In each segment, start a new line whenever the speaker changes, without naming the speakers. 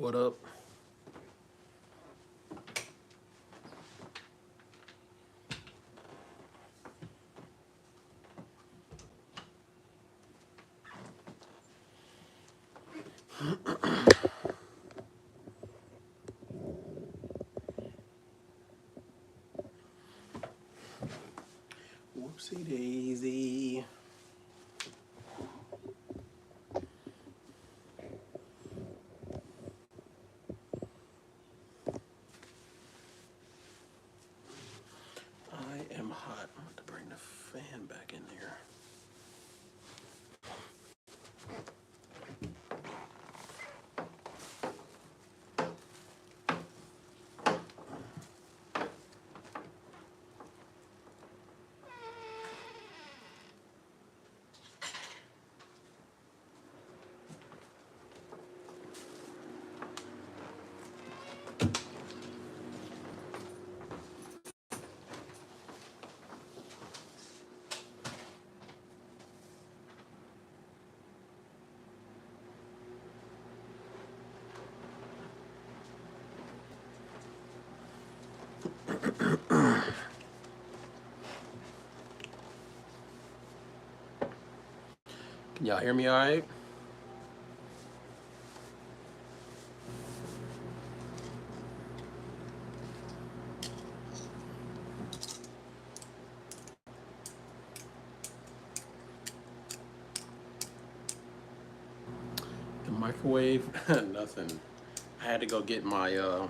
What up? Whoopsie daisy. I am hot. I'm going to bring the fan back in here. Can y'all hear me all right? The microwave? Nothing. I had to go get my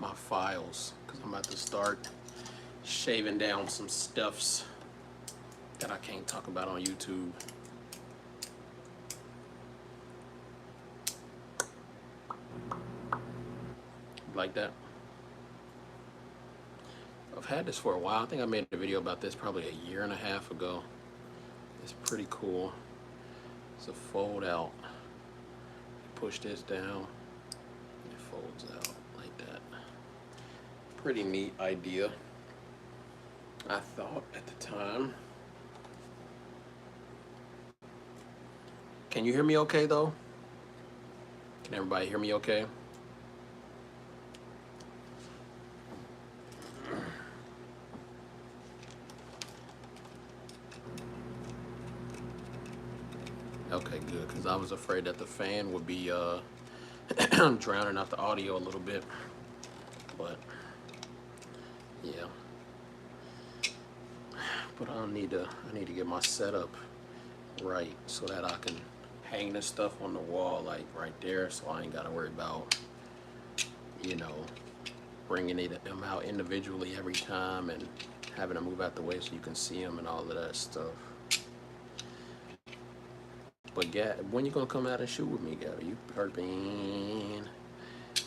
my files because I'm about to start shaving down some stuffs that I can't talk about on YouTube. Like that. I've had this for a while. I think I made a video about this probably a year and a half ago. It's pretty cool. It's a fold out. Push this down, it folds out like that. Pretty neat idea, I thought at the time. Can you hear me okay though? Can everybody hear me okay? Okay, good, because I was afraid that the fan would be drowning out the audio a little bit, but yeah. But I need to get my setup right so that I can hang this stuff on the wall like right there, so I ain't gotta worry about, you know, bringing them out individually every time and having to move out the way so you can see them and all of that stuff. But Gab, when you gonna come out and shoot with me, Gab? You perping.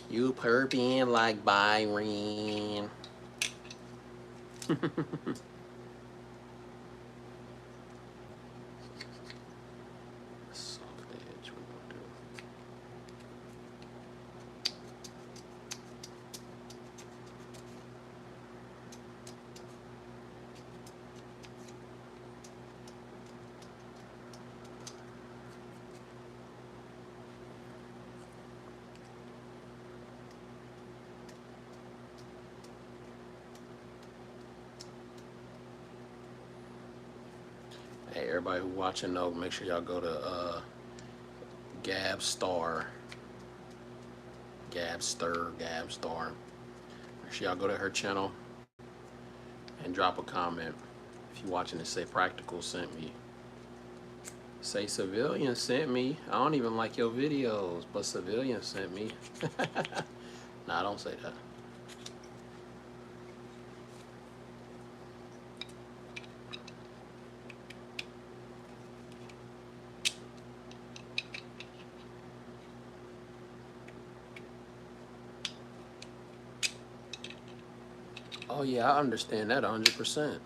You perping like Byron. Soft edge, what we gonna do? Hey, everybody who watching though, make sure y'all go to Gabstar. Gabstar. Make sure y'all go to her channel and drop a comment. If you're watching this, say Practical sent me. Say Civilian sent me. I don't even like your videos, but Civilian sent me. Nah, don't say that. Oh yeah, I understand that 100%.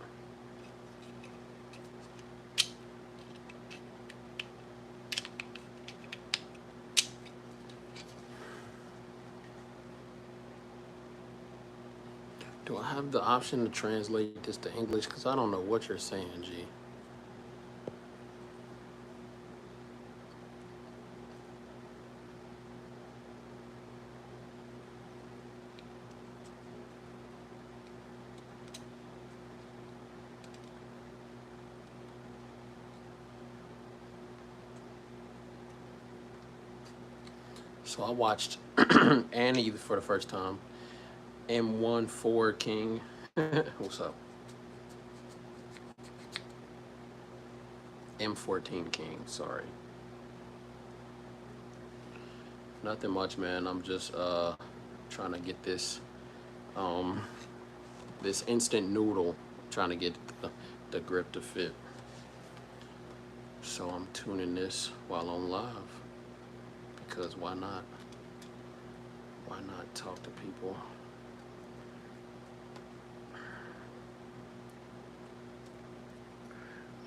Do I have the option to translate this to English? Because I don't know what you're saying, G. So I watched Annie for the first time. M14 King. What's up? M14 King, sorry. Nothing much, man. I'm just trying to get this this instant noodle, trying to get the grip to fit. So I'm tuning this while on live, because why not? Why not talk to people?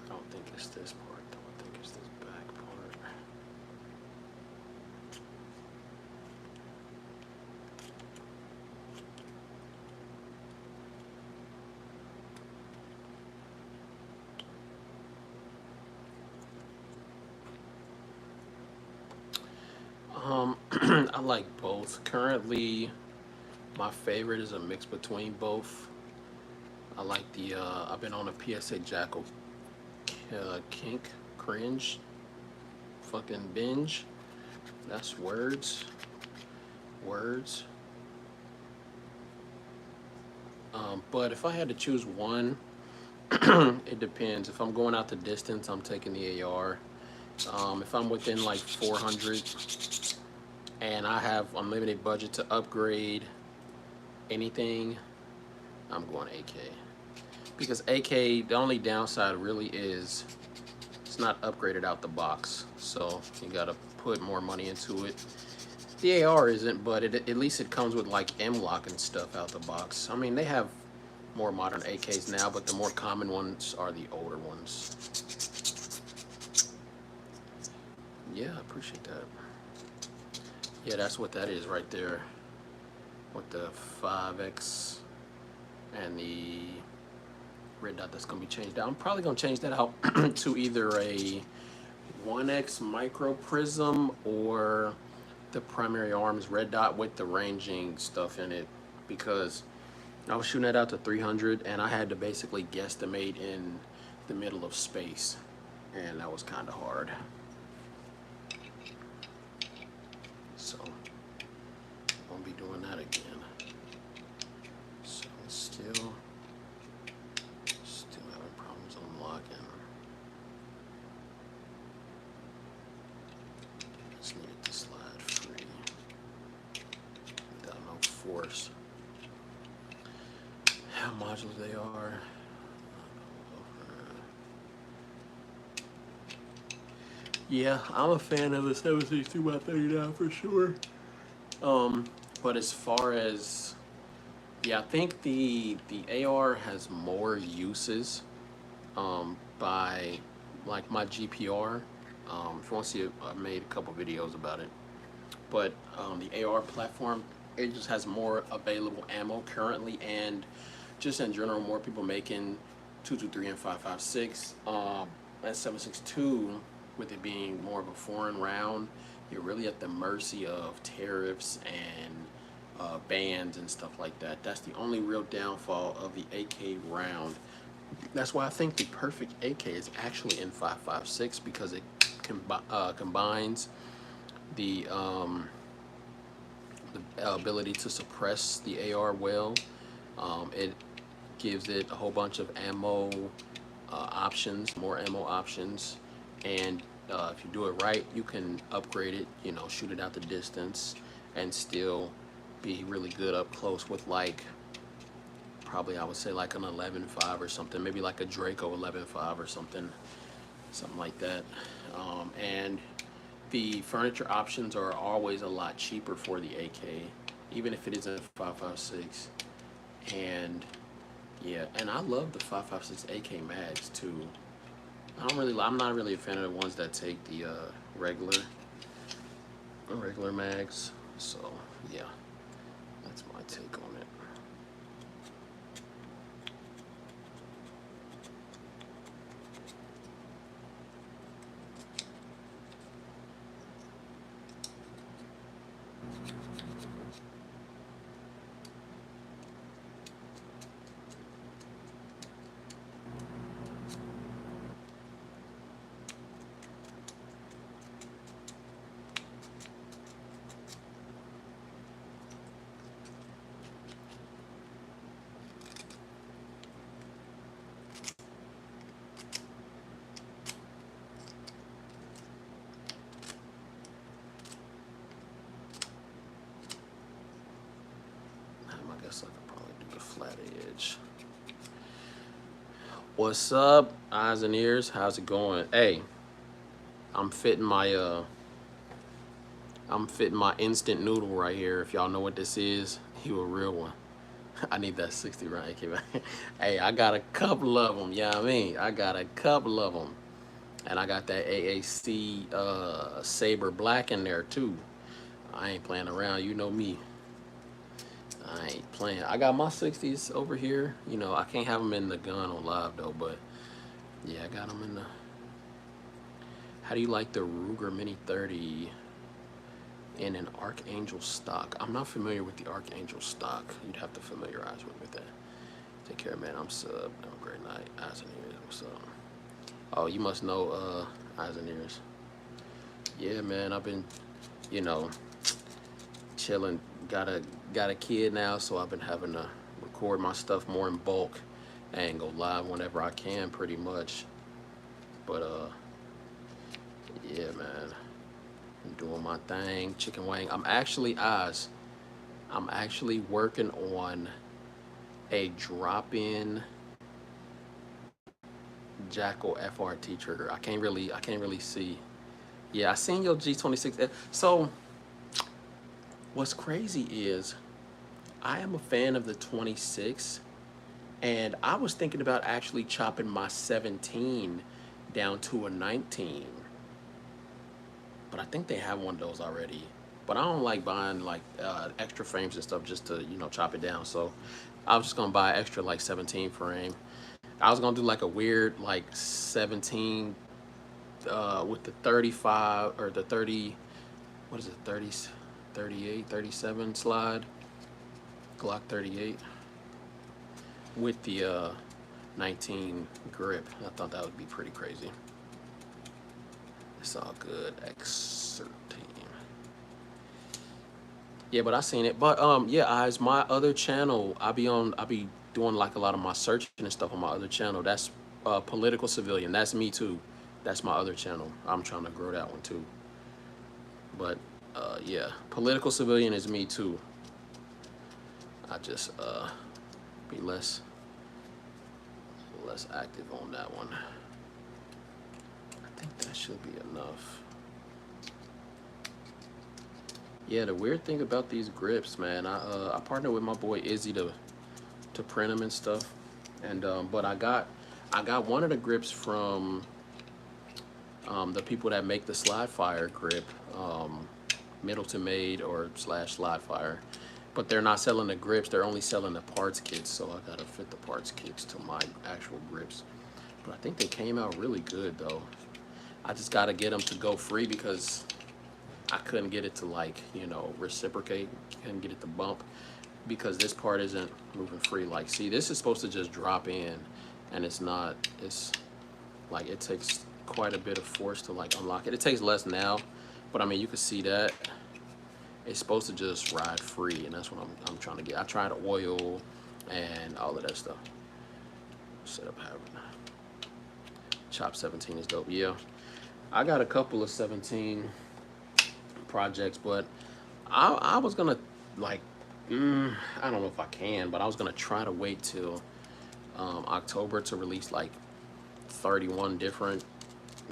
I don't think it's this part though. I think it's this back part. I like both. Currently, my favorite is a mix between both. I like the, I've been on a PSA Jackal kink cringe fucking binge. That's words. Words. But if I had to choose one, it depends. If I'm going out the distance, I'm taking the AR. If I'm within like 400 and I have unlimited budget to upgrade anything, I'm going AK. Because AK, the only downside really is it's not upgraded out the box. So you gotta put more money into it. The AR isn't, but at least it comes with like M-Lock and stuff out the box. I mean, they have more modern AKs now, but the more common ones are the older ones. Yeah, I appreciate that. Yeah, that's what that is right there. With the 5X and the red dot that's gonna be changed out. I'm probably gonna change that out to either a 1X micro prism or the primary arms red dot with the ranging stuff in it, because I was shooting that out to 300 and I had to basically guesstimate in the middle of space, and that was kind of hard. So won't be doing that again. So still having problems unlocking. Just need it to slide free without no force. How modular they are. Yeah, I'm a fan of the 762x39 for sure. But as far as, yeah, I think the AR has more uses by like my GPR. If you want to see it, I made a couple videos about it. But the AR platform, it just has more available ammo currently, and just in general, more people making 223 and 5.56. At 7.62, with it being more of a foreign round, you're really at the mercy of tariffs and bans and stuff like that. That's the only real downfall of the AK round. That's why I think the perfect AK is actually in 5.56, because it combines the ability to suppress the AR well. It gives it a whole bunch of ammo options, more ammo options, and if you do it right, you can upgrade it, you know, shoot it out the distance and still be really good up close with, like, probably I would say like an 11.5 or something, maybe like a Draco 11.5 or something like that. And the furniture options are always a lot cheaper for the AK, even if it isn't 5.56. And yeah, and I love the 5.56 AK mags too. I'm not really a fan of the ones that take the regular mags. So yeah, that's my take on it. guess I could probably do the flat edge. What's up, eyes and ears? How's it going? Hey, I'm fitting my instant noodle right here. If y'all know what this is, you a real one. I need that 60 right. Hey, I got a couple of them. Yeah, I mean, I got a couple of them, and I got that AAC Saber Black in there too. I ain't playing around. You know me. I ain't playing. I got my 60s over here. You know, I can't have them in the gun on live though, but yeah, I got them in the. How do you like the Ruger Mini 30 in an Archangel stock? I'm not familiar with the Archangel stock. You'd have to familiarize with that. Take care, man. I'm sub. Have a great night. Eyes and ears. What's up? Oh, you must know eyes and ears. Yeah, man. I've been, you know, chilling. Got a kid now, so I've been having to record my stuff more in bulk and go live whenever I can, pretty much. But yeah, man. I'm doing my thing, chicken wing. I'm actually working on a drop-in Jackal FRT trigger. I can't really see. Yeah, I seen your G26. So what's crazy is I am a fan of the 26, and I was thinking about actually chopping my 17 down to a 19. But I think they have one of those already. But I don't like buying like extra frames and stuff just to, you know, chop it down. So I was just gonna buy extra like 17 frame. I was gonna do like a weird like 17 with the 35 or the 30, what is it, 30, 38, 37 slide, Glock 38 with the 19 grip. I thought that would be pretty crazy. It's all good. X13. Yeah, but I seen it. But yeah, eyes. My other channel, I be doing like a lot of my searching and stuff on my other channel. That's Political Civilian. That's me too. That's my other channel. I'm trying to grow that one too. But yeah, Political Civilian is me too. I just be less active on that one. I think that should be enough. Yeah, the weird thing about these grips, man, I partnered with my boy Izzy to print them and stuff, and but I got one of the grips from the people that make the Slide Fire grip, Middleton Made or /Slide Fire, but they're not selling the grips. They're only selling the parts kits, so I gotta fit the parts kits to my actual grips. But I think they came out really good though. I just gotta get them to go free because I couldn't get it to, like, you know, reciprocate. Couldn't get it to bump because this part isn't moving free. Like, see, this is supposed to just drop in, and it's not. It's like it takes quite a bit of force to like unlock it. It takes less now, but I mean, you can see that it's supposed to just ride free, and that's what I'm trying to get. I tried oil and all of that stuff. Set up having Chop 17 is dope. Yeah, I got a couple of 17 projects, but I was gonna like I don't know if I can, but I was gonna try to wait till October to release like 31 different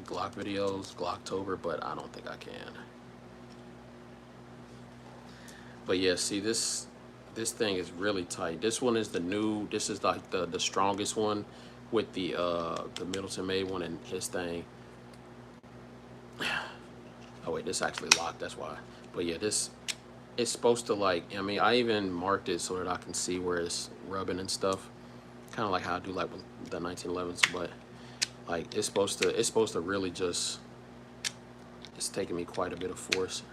Glock videos, Glocktober, but I don't think I can. But yeah, see, this thing is really tight. This one is the new. This is like the strongest one with the Middleton Made one and his thing. Oh wait, this actually locked, that's why. But yeah, this it's supposed to, like, I mean, I even marked it so that I can see where it's rubbing and stuff. Kind of like how I do like with the 1911s, but like it's supposed to really just, it's taking me quite a bit of force.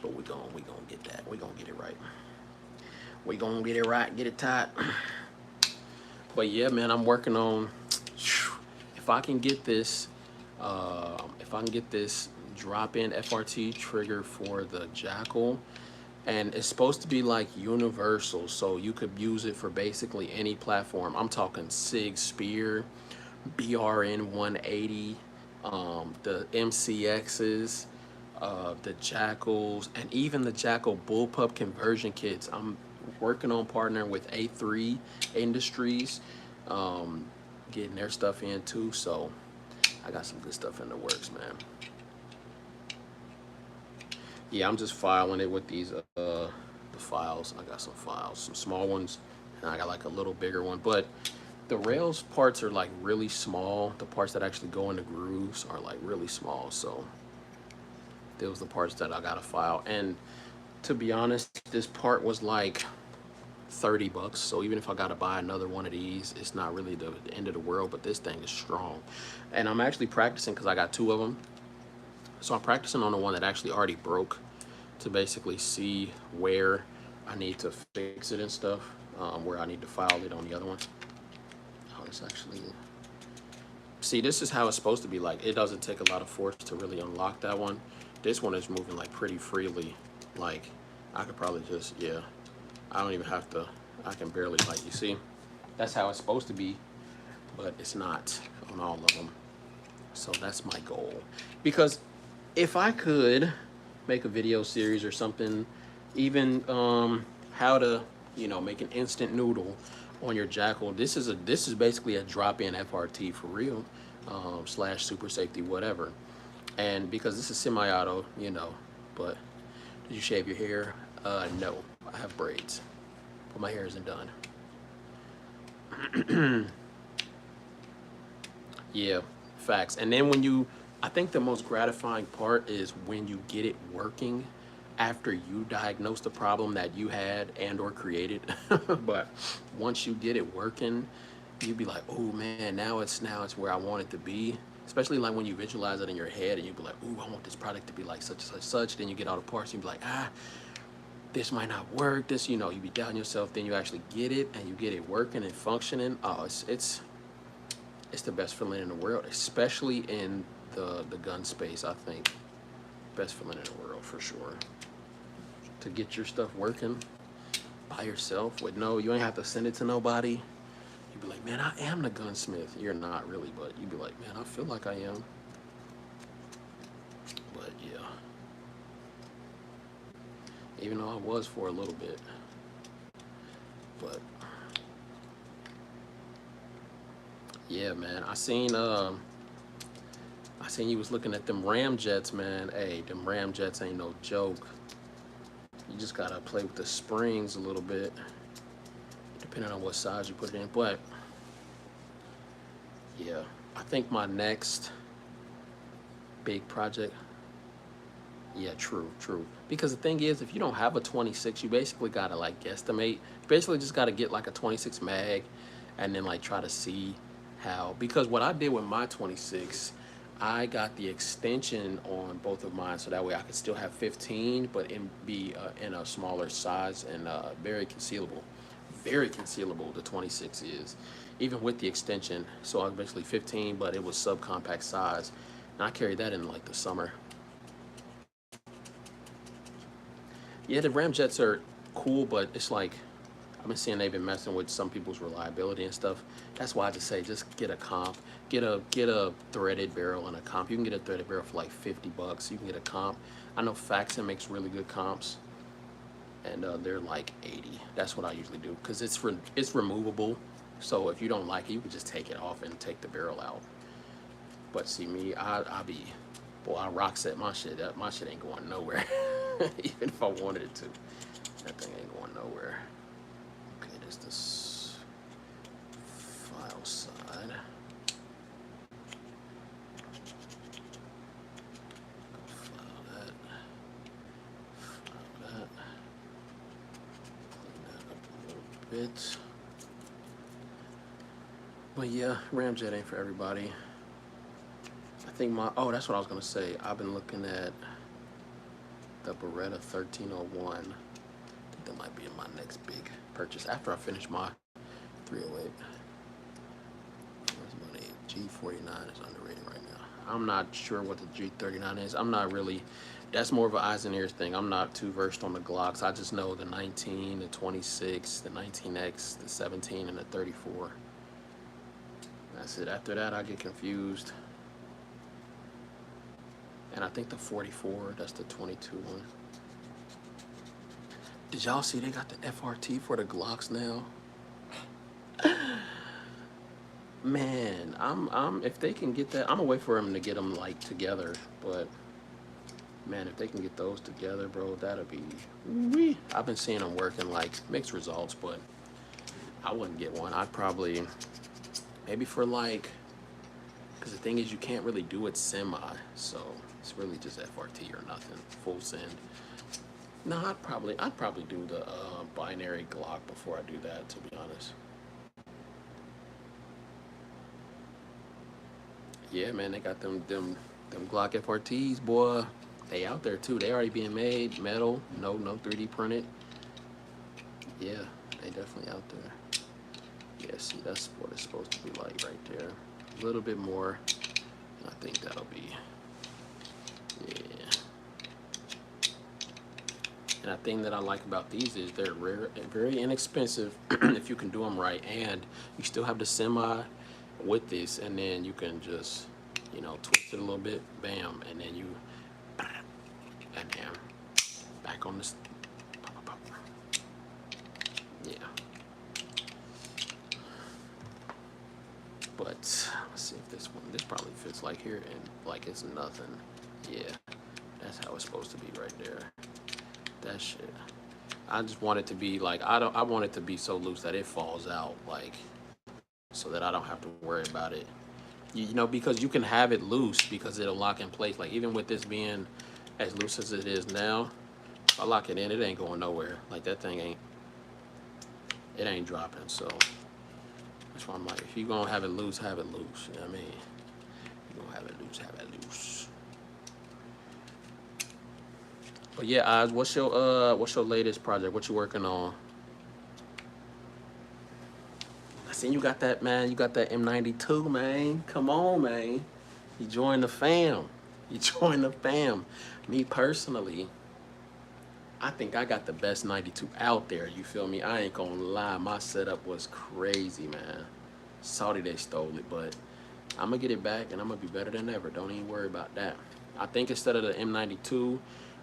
But we gonna get that. We gonna get it right. We gonna get it right, get it tight. But yeah, man, I'm working on, if I can get this drop-in FRT trigger for the Jackal, and it's supposed to be like universal, so you could use it for basically any platform. I'm talking SIG Spear, BRN 180, the MCXs, the Jackals, and even the Jackal bullpup conversion kits. working on partnering with A3 Industries, getting their stuff in too. So I got some good stuff in the works, man. Yeah, I'm just filing it with these the files. I got some files, some small ones, and I got like a little bigger one. But the rails parts are like really small. The parts that actually go in the grooves are like really small. So those are the parts that I gotta file. And to be honest, this part was like 30 bucks. So even if I gotta buy another one of these, it's not really the end of the world. But this thing is strong, and I'm actually practicing because I got two of them. So I'm practicing on the one that actually already broke to basically see where I need to fix it and stuff, where I need to file it on the other one. Oh, it's actually, see, this is how it's supposed to be. Like, it doesn't take a lot of force to really unlock that one. This one is moving like pretty freely. Like, I could probably just, yeah, I don't even have to, I can barely, like, you see, that's how it's supposed to be, but it's not on all of them. So that's my goal. Because if I could make a video series or something, even how to, you know, make an instant noodle on your Jackal. This is basically a drop-in FRT for real, slash super safety, whatever. And because this is semi-auto, you know, but did you shave your hair? No, I have braids, but my hair isn't done. Yeah, facts. And then when you, I think the most gratifying part is when you get it working after you diagnose the problem that you had and or created. But once you get it working, you'd be like, oh man, now it's where I want it to be. Especially like when you visualize it in your head and you'd be like, ooh, I want this product to be like such and such such. Then you get all the parts and you'd be like, this might not work. This, you know, you be doubting yourself. Then you actually get it and you get it working and functioning. Oh, it's the best feeling in the world, especially in the gun space. I think best feeling in the world for sure. To get your stuff working by yourself with you ain't have to send it to nobody. You'd be like, man, I am the gunsmith. You're not really, but you'd be like, man, I feel like I am. But yeah, even though I was for a little bit, but yeah, man, I seen you was looking at them Ramjets, man. Hey, them Ramjets ain't no joke. You just gotta play with the springs a little bit, depending on what size you put it in. But yeah, I think my next big project, yeah, true. Because the thing is, if you don't have a 26, you basically gotta like guesstimate. You basically just gotta get like a 26 mag and then like try to see how, because what I did with my 26, I got the extension on both of mine so that way I could still have 15, but be in a smaller size and very concealable. Very concealable, the 26 is, even with the extension. So I was basically 15, but it was subcompact size. And I carried that in like the summer. Yeah, the Ramjets are cool, but it's like, I've been seeing they've been messing with some people's reliability and stuff. That's why I just say just get a comp, get a threaded barrel and a comp. You can get a threaded barrel for like 50 bucks. You can get a comp. I know Faxon makes really good comps, and they're like 80. That's what I usually do because it's removable. So if you don't like it, you can just take it off and take the barrel out. But see me, I rock set my shit. My shit ain't going nowhere, even if I wanted it to. That thing ain't going nowhere. Okay, there's this file side. File that. Clean that up a little bit. But yeah, Ramjet ain't for everybody. I think that's what I was gonna say. I've been looking at the Beretta 1301. I think that might be my next big purchase after I finish my 308. Where's money? G49 is underrated right now. I'm not sure what the G39 is. I'm not really, that's more of an eyes and ears thing. I'm not too versed on the Glocks. I just know the 19, the 26, the 19X, the 17, and the 34. That's it. After that, I get confused. And I think the 44, that's the 22 one. Did y'all see they got the FRT for the Glocks now? Man, I'm if they can get that, I'm gonna wait for them to get them like together. But man, if they can get those together, bro, that'll be. Wee. I've been seeing them working like mixed results, but I wouldn't get one. I'd probably maybe for like, because the thing is you can't really do it semi, so it's really just FRT or nothing, full send. No, I'd probably do the binary Glock before I do that, to be honest. Yeah, man, they got them Glock FRTs, boy. They out there too. They already being made, metal, no 3D printed. Yeah, they definitely out there. Yeah, see, that's what it's supposed to be like right there. A little bit more. I think that'll be, yeah. And the thing that I like about these is they're rare, very inexpensive if you can do them right, and you still have the semi with this, and then you can just, twist it a little bit, bam, and then you, and then back on this, pop, pop, pop. Yeah. But let's see if this probably fits like here, and like it's nothing. Yeah, that's how it's supposed to be right there. That shit. I just want it to be like, I want it to be so loose that it falls out, like, so that I don't have to worry about it. Because you can have it loose because it'll lock in place. Like, even with this being as loose as it is now, if I lock it in, it ain't going nowhere. Like, that thing ain't dropping. So that's why I'm like, if you're gonna have it loose, have it loose. You know what I mean? You're gonna have it loose, have it loose. But yeah, Oz, what's your latest project? What you working on? I seen you got that, man. You got that M92, man. Come on, man. You joined the fam. You joined the fam. Me personally, I think I got the best 92 out there. You feel me? I ain't gonna lie. My setup was crazy, man. Saudi they stole it, but I'm gonna get it back and I'm gonna be better than ever. Don't even worry about that. I think instead of the M92,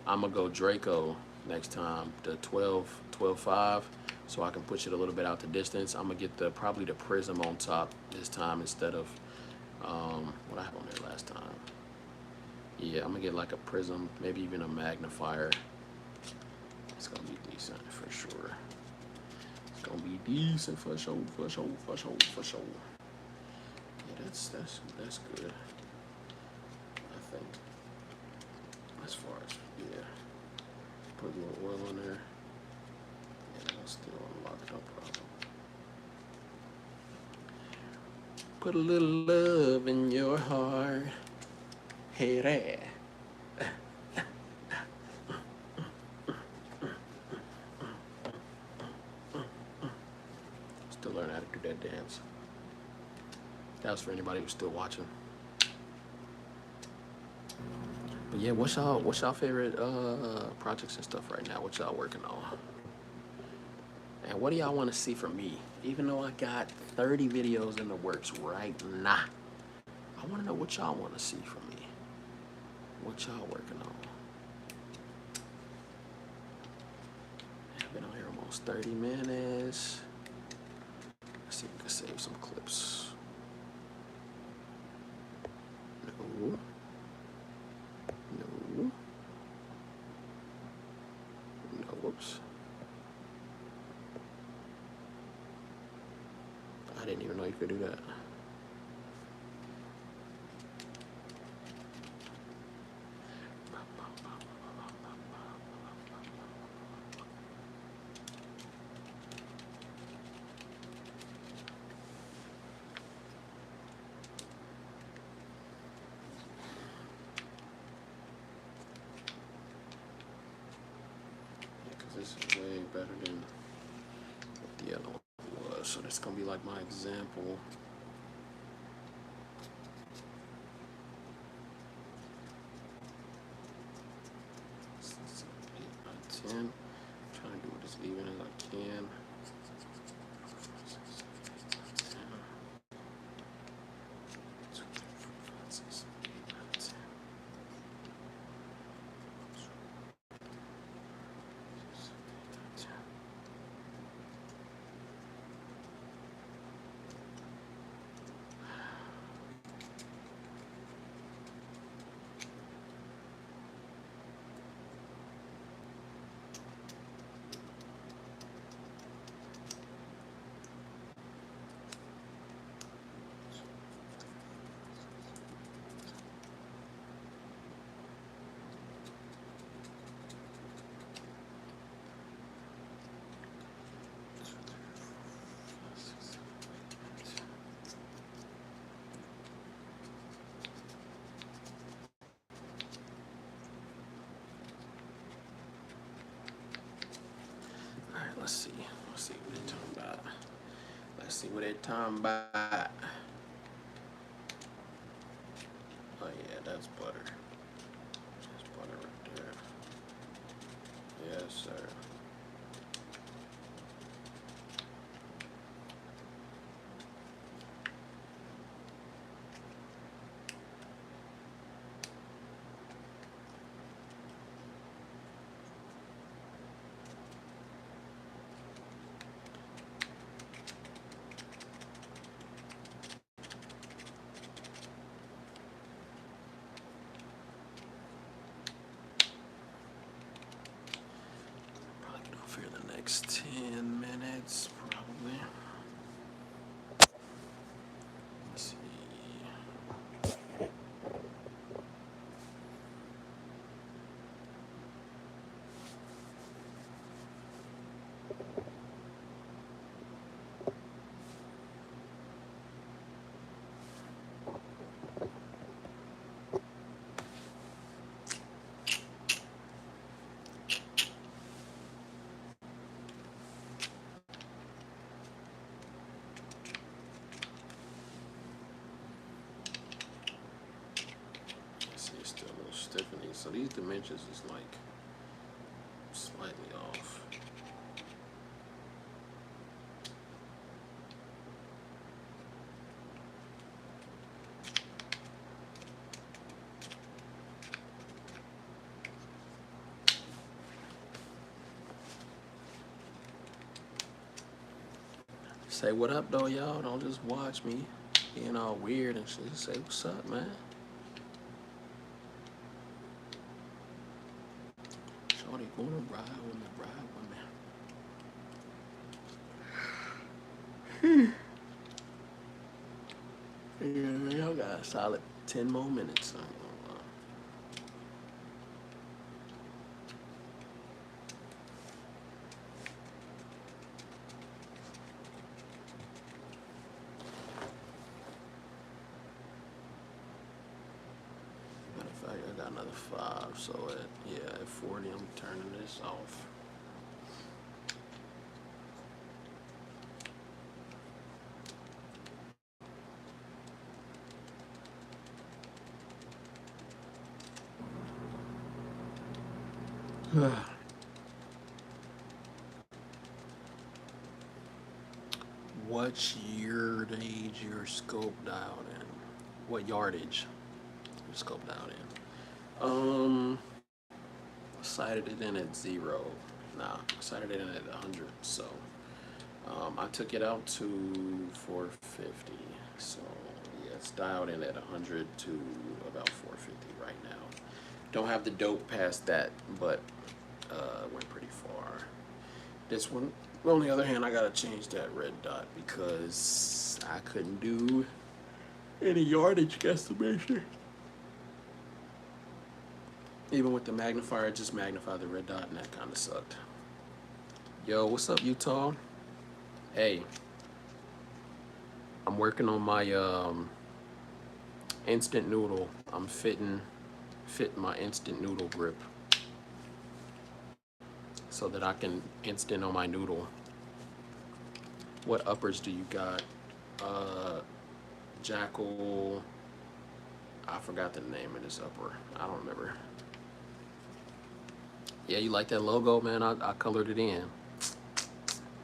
I'm gonna go Draco next time, the 12.5, so I can push it a little bit out to distance. I'm gonna get probably the Prism on top this time instead of what I have on there last time. Yeah, I'm gonna get like a Prism, maybe even a magnifier. It's gonna be decent for sure. It's gonna be decent for sure, for sure, for sure, for sure. Yeah, that's good. I think. As far as, yeah, put a little oil on there. Yeah, that'll still unlock, no problem. Put a little love in your heart. Hey there. Still learning how to do that dance. That was for anybody who's still watching. But yeah, what's y'all favorite projects and stuff right now? What y'all working on? And what do y'all want to see from me? Even though I got 30 videos in the works right now, I want to know what y'all want to see from me. What y'all working on? I've been on here almost 30 minutes. Let's see if we can save some clips. No. No. No, whoops. I didn't even know you could do that. This is way better than what the other one was. So that's gonna be like my example. 8 by 10. Trying to do it as even as I can. Let's see what they're talking about. Let's see what they're talking about. Oh yeah, that's butter. That's butter right there. Yes, sir. Probably get off here the next 10 minutes, probably. Let's see. See, it's still a little stiff in these. So these dimensions is like slightly off. Say what up though, y'all. Don't just watch me being all weird and shit. Just say what's up, man. Shorty gonna ride with me, ride with me. Yeah, y'all got a solid 10 more minutes. I ain't gonna lie. Matter of fact, I got another 5, so at 40, I'm turning this off. What yardage your scope dialed in? What yardage your scope dialed in? Sighted it in at 0. Nah, sighted it in at 100. So I took it out to 450. So yeah, it's dialed in at 100 to about 450 right now. Don't have the dope past that, but went pretty far. This one, on the other hand, I gotta change that red dot because I couldn't do any yardage guesstimation. Even with the magnifier, it just magnified the red dot, and that kind of sucked. Yo, what's up, Utah? Hey, I'm working on my instant noodle. I'm fitting my instant noodle grip so that I can instant on my noodle. What uppers do you got? Jackal. I forgot the name of this upper. I don't remember. Yeah, you like that logo, man? I colored it in.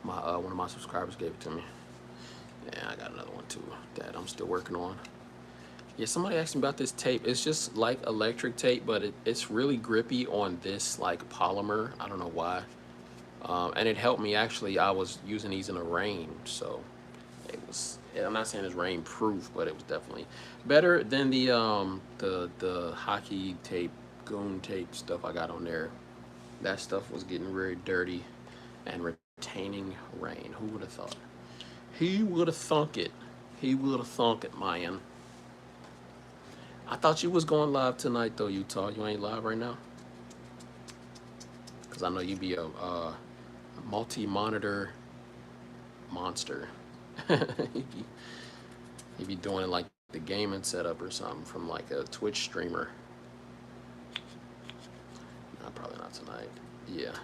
My one of my subscribers gave it to me. Yeah, I got another one too that I'm still working on. Yeah, somebody asked me about this tape. It's just like electric tape, but it's really grippy on this like polymer. I don't know why. And it helped me actually. I was using these in the rain, so it was. I'm not saying it's rain proof, but it was definitely better than the hockey tape, goon tape stuff I got on there. That stuff was getting very dirty and retaining rain. Who would have thought? He would have thunk it. He would have thunk it, man. I thought you was going live tonight, though, Utah. You ain't live right now? Because I know you be a multi-monitor monster. You be doing like the gaming setup or something from like a Twitch streamer. No, probably not tonight. Yeah.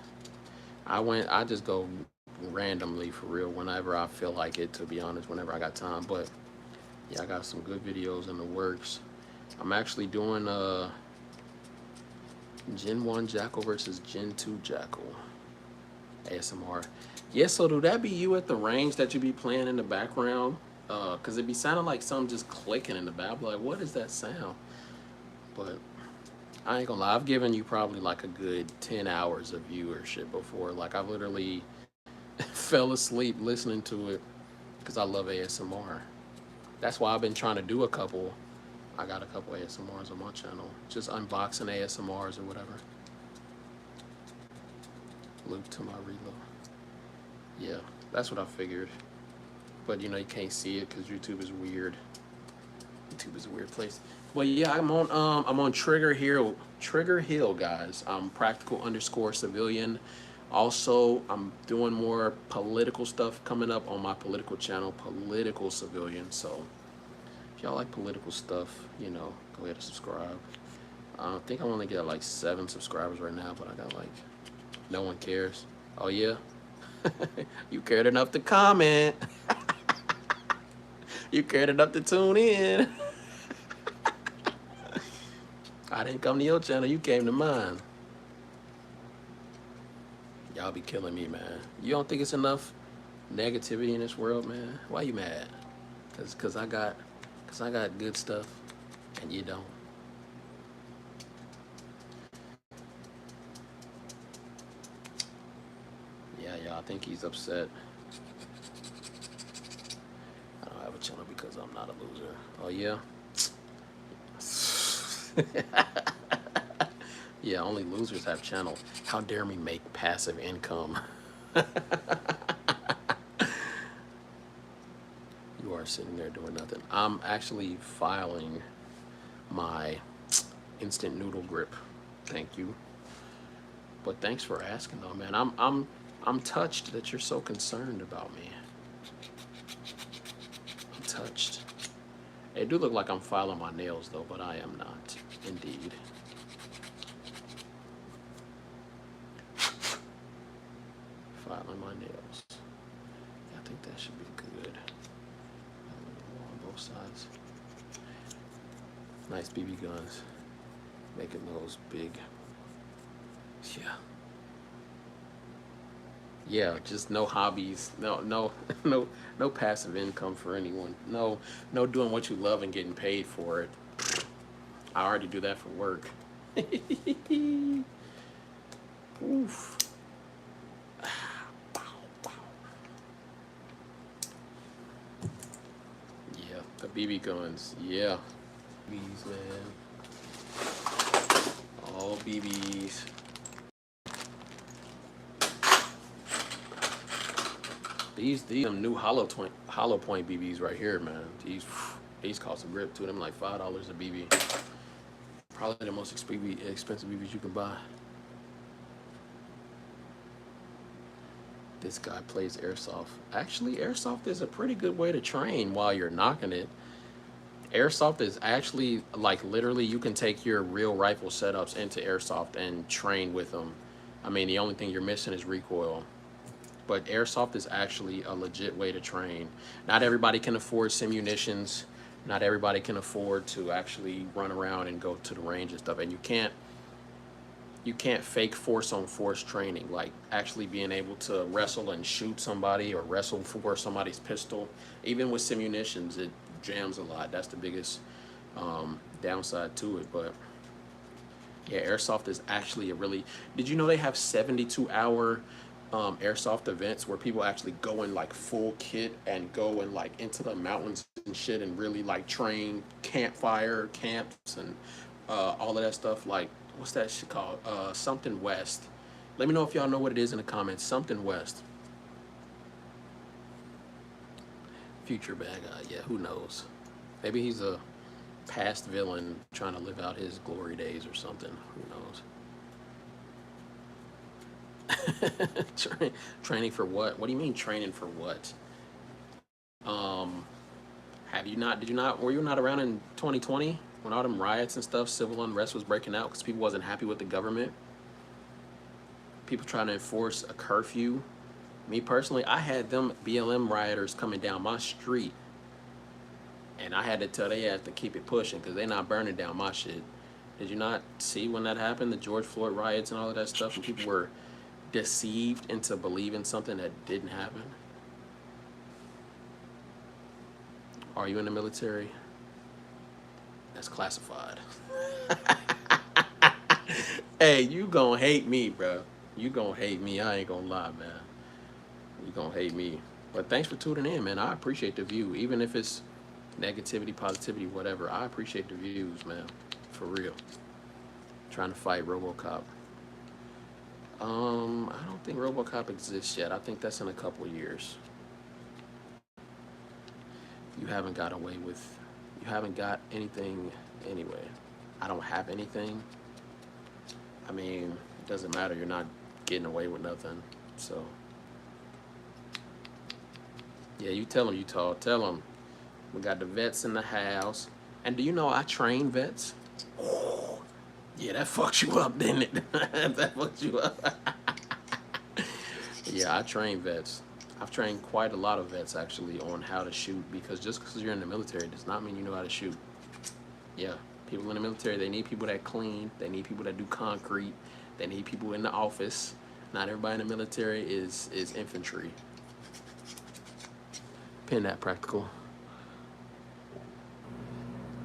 I just go randomly, for real, whenever I feel like it, to be honest, whenever I got time. But yeah, I got some good videos in the works. I'm actually doing Gen 1 Jackal versus Gen 2 Jackal ASMR. Yeah, so do that be you at the range that you be playing in the background? Cause it be sounding like something just clicking in the back. I'm like, what is that sound? But I ain't gonna lie, I've given you probably like a good 10 hours of viewership before. Like I've literally fell asleep listening to it because I love ASMR. That's why I've been trying to do a couple. I got a couple ASMRs on my channel, just unboxing ASMRs or whatever. Loop to my reload. Yeah, that's what I figured. But you know, you can't see it because YouTube is weird. YouTube is a weird place. Well, yeah, I'm on Trigger Hill, guys. I'm practical_civilian. Also, I'm doing more political stuff coming up on my political channel, Political Civilian. So if y'all like political stuff, you know, go ahead and subscribe. I think I only got like 7 subscribers right now, but I got like, no one cares. Oh yeah? You cared enough to comment. You cared enough to tune in. I didn't come to your channel, you came to mine. Y'all be killing me, man. You don't think it's enough negativity in this world, man? Why you mad? Cause I got good stuff and you don't. Yeah, y'all, I think he's upset. I don't have a channel because I'm not a loser. Oh yeah? Yeah, only losers have channel. How dare me make passive income? You are sitting there doing nothing. I'm actually filing my instant noodle grip. Thank you. But thanks for asking though, man. I'm touched that you're so concerned about me. I'm touched. It do look like I'm filing my nails though, but I am not, indeed. Filing my nails. Yeah, I think that should be good. On both sides. Nice BB guns. Making those big. Yeah. Yeah, just no hobbies. No passive income for anyone. No doing what you love and getting paid for it. I already do that for work. Oof. Yeah, the BB guns. Yeah. BBs, man. All BBs. These new hollow point BBs right here, man. These cost a grip too. Them like $5 a BB. Probably the most expensive BBs you can buy. This guy plays airsoft. Actually, airsoft is a pretty good way to train while you're knocking it. Airsoft is actually like literally you can take your real rifle setups into airsoft and train with them. I mean, the only thing you're missing is recoil. But airsoft is actually a legit way to train. Not everybody can afford simunitions. Not everybody can afford to actually run around and go to the range and stuff. And you can't fake force on force training, like actually being able to wrestle and shoot somebody or wrestle for somebody's pistol. Even with simunitions, it jams a lot. That's the biggest downside to it. But yeah, airsoft is actually a really, did you know they have 72-hour airsoft events where people actually go in like full kit and go and like into the mountains and shit and really like train campfire camps and all of that stuff? Like, what's that shit called? Something West. Let me know if y'all know what it is in the comments. Something West. Future bad guy. Yeah, who knows? Maybe he's a past villain trying to live out his glory days or something. Who knows? Training for what? What do you mean training for what? Were you not around in 2020 when all them riots and stuff, civil unrest was breaking out because people wasn't happy with the government? People trying to enforce a curfew Me personally, I had them BLM rioters coming down my street, and I had to tell they ass to keep it pushing because they're not burning down my shit. Did you not see when that happened, the George Floyd riots and all of that stuff, and people were deceived into believing something that didn't happen? Are you in the military? That's classified. Hey, you gonna hate me, bro. You gonna hate me. I ain't gonna lie, man. You gonna hate me. But thanks for tuning in, man. I appreciate the view. Even if it's negativity, positivity, whatever. I appreciate the views, man. For real. Trying to fight RoboCop. I don't think RoboCop exists yet. I think that's in a couple years. You haven't got away with, you haven't got anything anyway. I don't have anything. I mean, it doesn't matter. You're not getting away with nothing. So, yeah, you tell them, Utah. Tell them. We got the vets in the house. And do you know I train vets? Yeah, that fucks you up, didn't it? That fucks you up. Yeah, I train vets. I've trained quite a lot of vets, actually, on how to shoot, because just because you're in the military does not mean you know how to shoot. Yeah, people in the military, they need people that clean. They need people that do concrete. They need people in the office. Not everybody in the military is infantry. Pin that, Practical.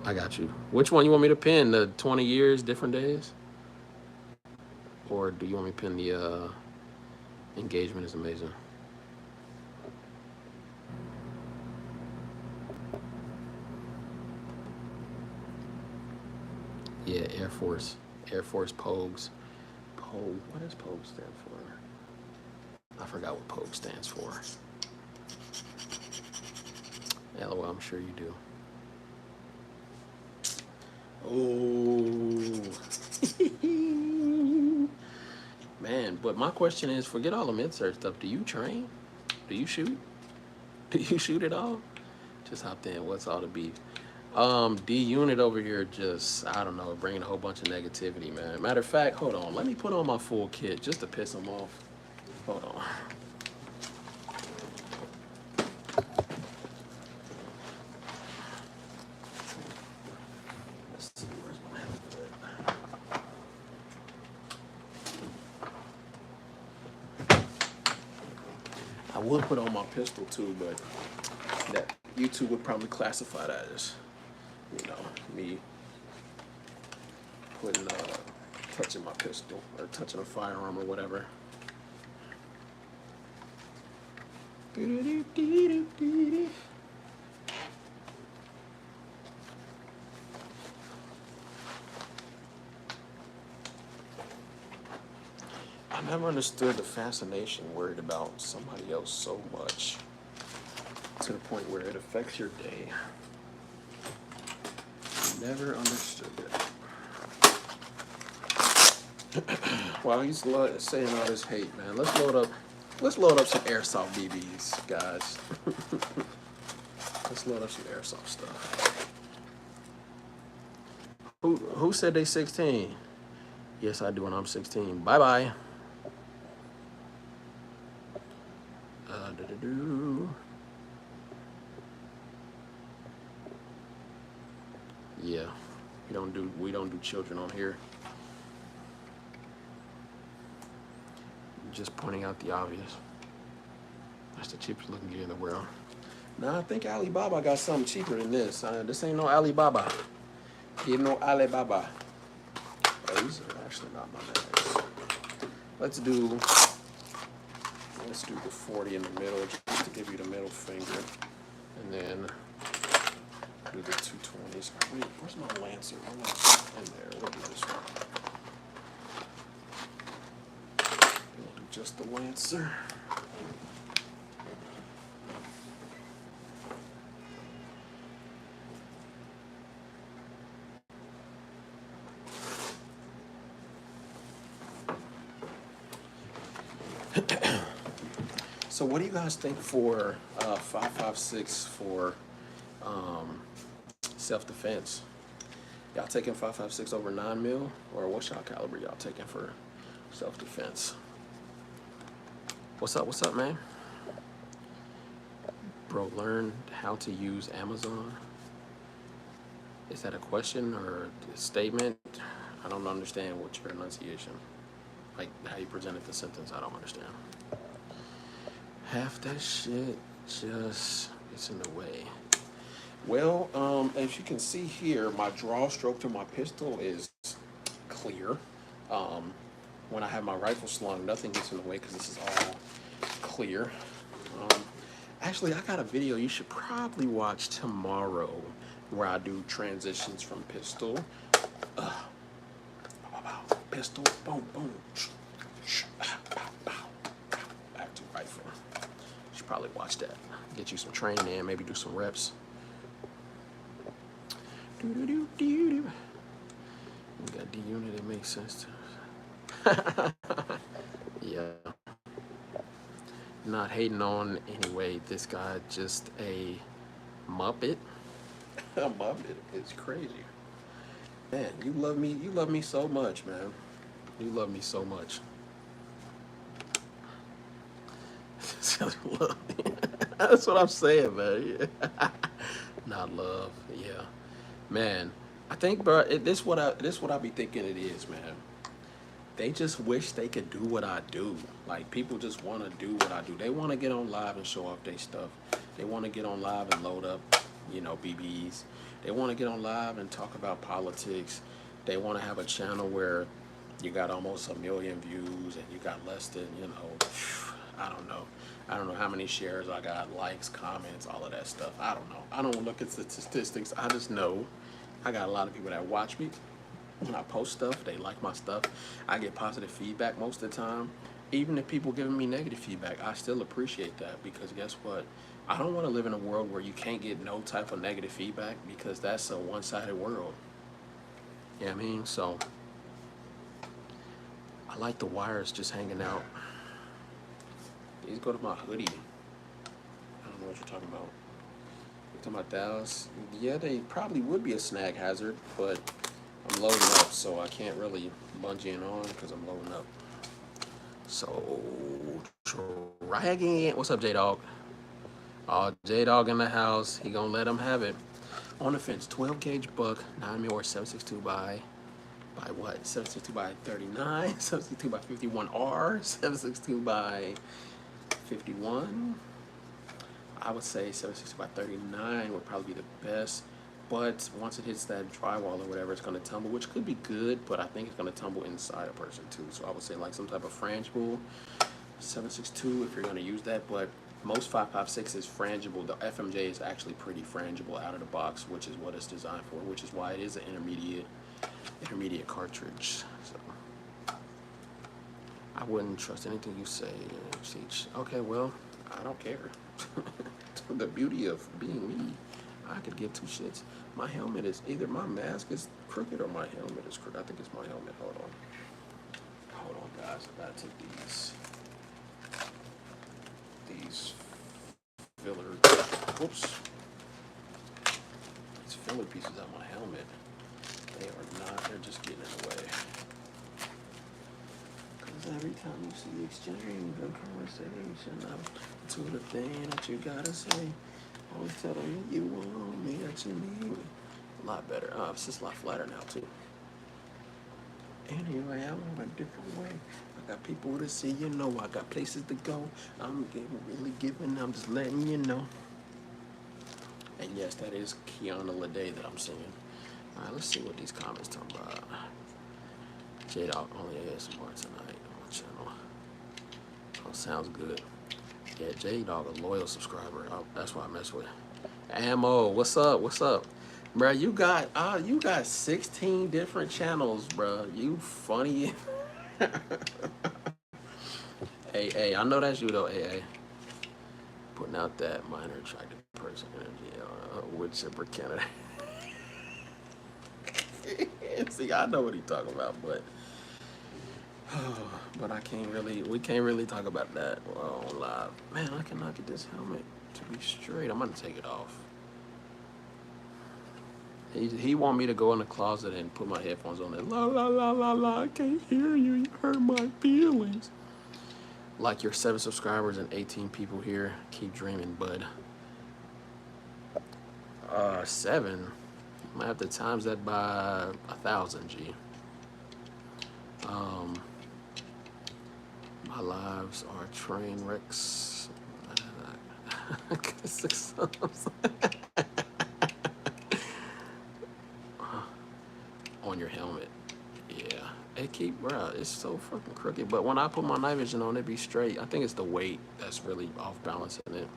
I got you. Which one you want me to pin? The 20 years, different days? Or do you want me to pin the engagement is amazing? Yeah, Air Force. Air Force Pogues. Pogue. What does Pogue stand for? I forgot what Pogue stands for. LOL, I'm sure you do. Oh. Man, but my question is, forget all the mid-search stuff. Do you train? Do you shoot? Do you shoot at all? Just hopped in. What's all the beef? D-Unit over here just, I don't know, bringing a whole bunch of negativity, man. Matter of fact, hold on. Let me put on my full kit just to piss him off. Hold on. Let's see, where's my I would put on my pistol too, but that YouTube would probably classify that as, you know, me putting, touching my pistol or touching a firearm or whatever. I never understood the fascination worried about somebody else so much to the point where it affects your day. Never understood it. Well, he's saying all this hate, man. Let's load up some airsoft BBs, guys. Let's load up some airsoft stuff. Who said they 16? Yes, I do, and I'm 16. Bye-bye. Yeah, we don't do children on here. Just pointing out the obvious. That's the cheapest looking gear in the world. Nah, I think Alibaba got something cheaper than this. This ain't no Alibaba. Ain't no Alibaba. Oh, these are actually not my mags. Let's do the 40 in the middle just to give you the middle finger. And then do the 220s. Wait, where's my Lancer? My Lancer's in there. We'll do this one. We'll do just the Lancer. So what do you guys think for 5.56 for self-defense? Y'all taking 5.56 over 9 mil, or what shot caliber y'all taking for self-defense? What's up, man? Bro, learn how to use Amazon. Is that a question or a statement? I don't understand what your enunciation, like how you presented the sentence. I don't understand. Half that shit just gets in the way. Well, as you can see here, my draw stroke to my pistol is clear. Um, when I have my rifle slung, nothing gets in the way because this is all clear. Um, Actually, I got a video you should probably watch tomorrow where I do transitions from pistol, pistol, boom, boom, back to rifle. You should probably watch that. Get you some training in, maybe do some reps. You got D unit, it makes sense to yeah. Not hating on anyway, this guy just a Muppet. A Muppet is crazy. Man, you love me so much, man. You love me so much. That's what I'm saying, man. Not love, yeah. Man, I think, bro, this what I be thinking it is, man. They just wish they could do what I do. Like, people just want to do what I do. They want to get on live and show off their stuff. They want to get on live and load up, BBs. They want to get on live and talk about politics. They want to have a channel where you got almost 1 million views and you got less than, I don't know. I don't know how many shares I got, likes, comments, all of that stuff. I don't know. I don't look at the statistics. I just know I got a lot of people that watch me. When I post stuff, they like my stuff. I get positive feedback most of the time. Even if people giving me negative feedback, I still appreciate that, because guess what? I don't want to live in a world where you can't get no type of negative feedback, because that's a one-sided world. You know what I mean? So I like the wires just hanging out. These go to my hoodie. I don't know what you're talking about. You're talking about those? Yeah, they probably would be a snag hazard, but I'm loading up, so I can't really bungee in on because I'm loading up. So, dragging. What's up, J-Dog? Oh, J-Dog in the house. He gonna let him have it. On the fence, 12 gauge buck, 9mm or 7.62 by what? 7.62 by 39, 7.62 by 51R, 7.62 by 51. I would say 7.62 by 39 would probably be the best. But once it hits that drywall or whatever, it's going to tumble, which could be good, but I think it's going to tumble inside a person too. So I would say like some type of frangible, 7.62 if you're going to use that. But most 5.56 is frangible. The FMJ is actually pretty frangible out of the box, which is what it's designed for, which is why it is an intermediate cartridge. So I wouldn't trust anything you say, Siege. Okay, well, I don't care. The beauty of being me. I could give two shits. My helmet is either my mask is crooked or my helmet is crooked. I think it's my helmet. Hold on, guys. I gotta take these filler. Whoops. These filler pieces on my helmet. They are not. They're just getting in the way. Because every time you see exchange or conversation, I'm to the thing that you gotta say. Always tell them you want me, that you need me. A lot better. It's just a lot flatter now too. Anyway, I'm on a different way. I got people to see, I got places to go. I'm really giving, I'm just letting you know. And yes, that is Kiana Lede that I'm singing. Alright, let's see what these comments talk about. J-Dog only ASMR tonight on my channel. Oh, sounds good. Yeah, J-Dog, a loyal subscriber. That's why I mess with. Ammo, what's up? What's up? Bro, you got 16 different channels, bro. You funny. Hey, I know that's you though, AA. Putting out that minor attractive person energy, wood chipper candidate. See, I know what he's talking about, but we can't really talk about that on live. Man, I cannot get this helmet to be straight. I'm gonna take it off. He want me to go in the closet and put my headphones on and la la la la la, I can't hear you, you hurt my feelings. Like your 7 subscribers and 18 people here, keep dreaming, bud. 7. I have to times that by 1,000 G. My lives are train wrecks. On your helmet. Yeah. It keep, bro, it's so fucking crooked. But when I put my night vision on, it be straight. I think it's the weight that's really off balancing it.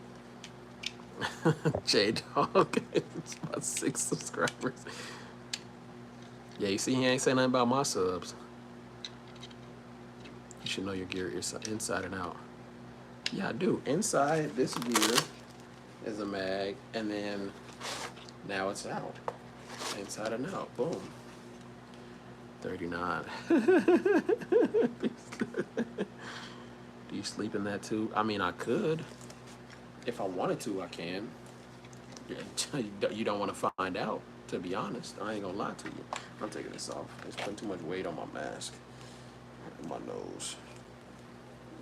J Dog, it's about 6 subscribers. Yeah, you see, he ain't saying nothing about my subs. You should know your gear inside and out. Yeah, I do. Inside this gear is a mag, and then now it's out. Inside and out. Boom. 39. Do you sleep in that too? I mean, I could. If I wanted to, I can. You don't want to find out, to be honest. I ain't gonna lie to you. I'm taking this off. It's putting too much weight on my mask. And my nose.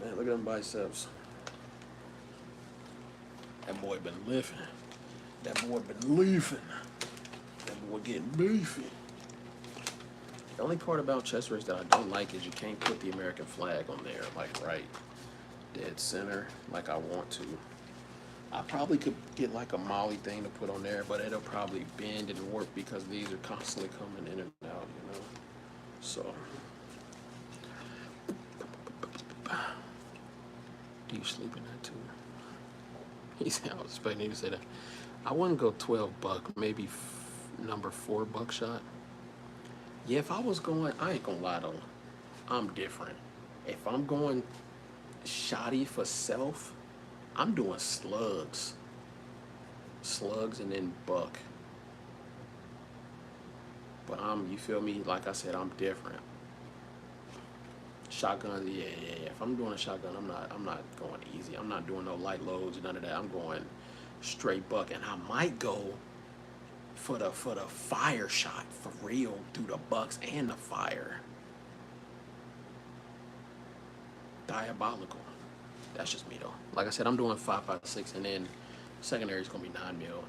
Man, look at them biceps. That boy been lifting. That boy been leafing. That boy getting beefy. The only part about chest race that I don't like is you can't put the American flag on there, like right dead center, like I want to. I probably could get like a Molly thing to put on there, but it'll probably bend and warp because these are constantly coming in and out, you know? So. Do you sleep in that too? He said, I was expecting you to say that. I wouldn't go 12 buck, maybe number 4 buckshot. Yeah, if I was going, I ain't gonna lie though, I'm different. If I'm going shoddy for self, I'm doing slugs. Slugs and then buck. But you feel me? Like I said, I'm different. Shotguns, yeah. If I'm doing a shotgun, I'm not going easy. I'm not doing no light loads, none of that. I'm going straight buck, and I might go for the fire shot for real through the bucks and the fire. Diabolical. That's just me though. Like I said, I'm doing 5.56, and then secondary is gonna be 9 mil.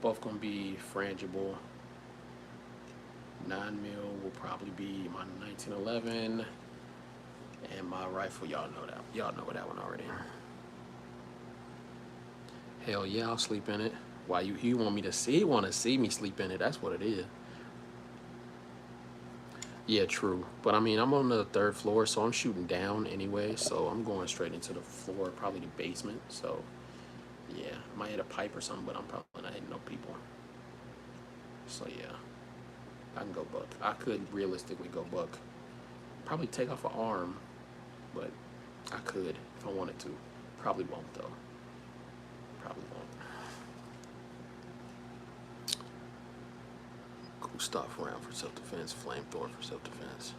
Both gonna be frangible. 9 mil will probably be my 1911. And my rifle, y'all know that. Y'all know that one already. Hell yeah, I'll sleep in it. Why you want me to see? Want to see me sleep in it? That's what it is. Yeah, true. But I mean, I'm on the 3rd floor, so I'm shooting down anyway. So I'm going straight into the floor, probably the basement. So yeah, I might hit a pipe or something, but I'm probably not hitting no people. So yeah, I can go buck. I could realistically go buck. Probably take off an arm. But I could if I wanted to. Probably won't though. Probably won't. Cool stuff around for self-defense. Flamethrower for self-defense.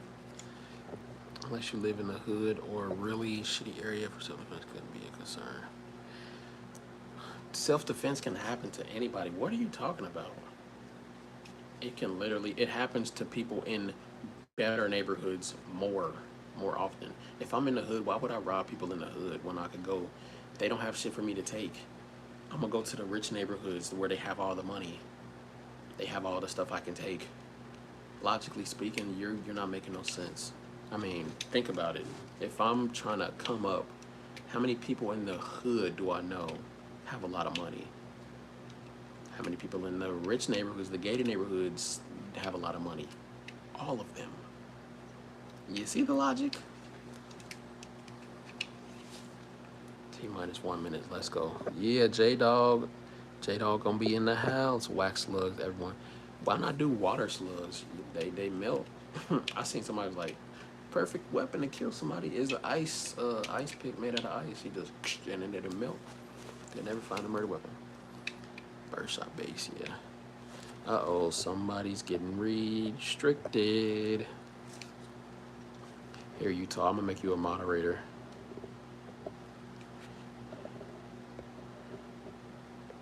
Unless you live in the hood or a really shitty area for self-defense, couldn't be a concern. Self-defense can happen to anybody. What are you talking about? It can literally, it happens to people in better neighborhoods more often. If I'm in the hood, why would I rob people in the hood when I could go? They don't have shit for me to take. I'm gonna go to the rich neighborhoods where they have all the money. They have all the stuff I can take. Logically speaking, you're not making no sense. I mean, think about it. If I'm trying to come up, how many people in the hood do I know have a lot of money? How many people in the rich neighborhoods, the gated neighborhoods, have a lot of money? All of them. You see the logic? T-minus 1 minute. Let's go. Yeah, J-Dog. J-Dog gonna be in the house. Wax slugs, everyone. Why not do water slugs? They melt. I seen somebody was like, perfect weapon to kill somebody is an ice pick made out of ice. He just, and then it'll melt. They never find a murder weapon. Birdshot base, yeah. Uh-oh, somebody's getting restricted. Here, Utah, I'm gonna make you a moderator.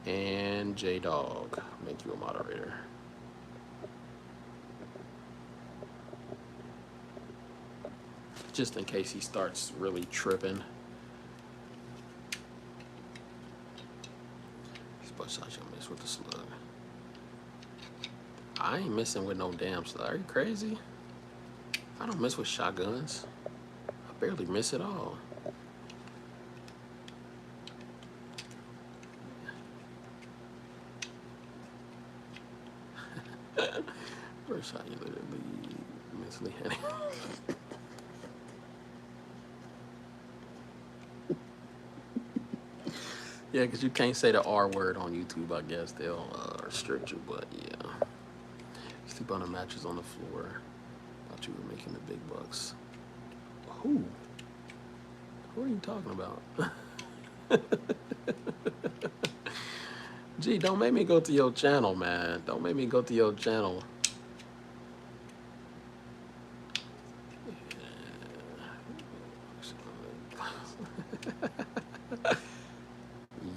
And J-Dog, make you a moderator. Just in case he starts really tripping. These butt shots you'll miss with the slug. I ain't messing with no damn slug. Are you crazy? I don't mess with shotguns. I barely miss at all. First shot, you literally mentally had it. Yeah, because you can't say the R word on YouTube, I guess. They'll restrict you, but yeah. Sleep on the mattress on the floor. Thought you were making the big bucks. Who? Who are you talking about? Gee, don't make me go to your channel, man. Don't make me go to your channel.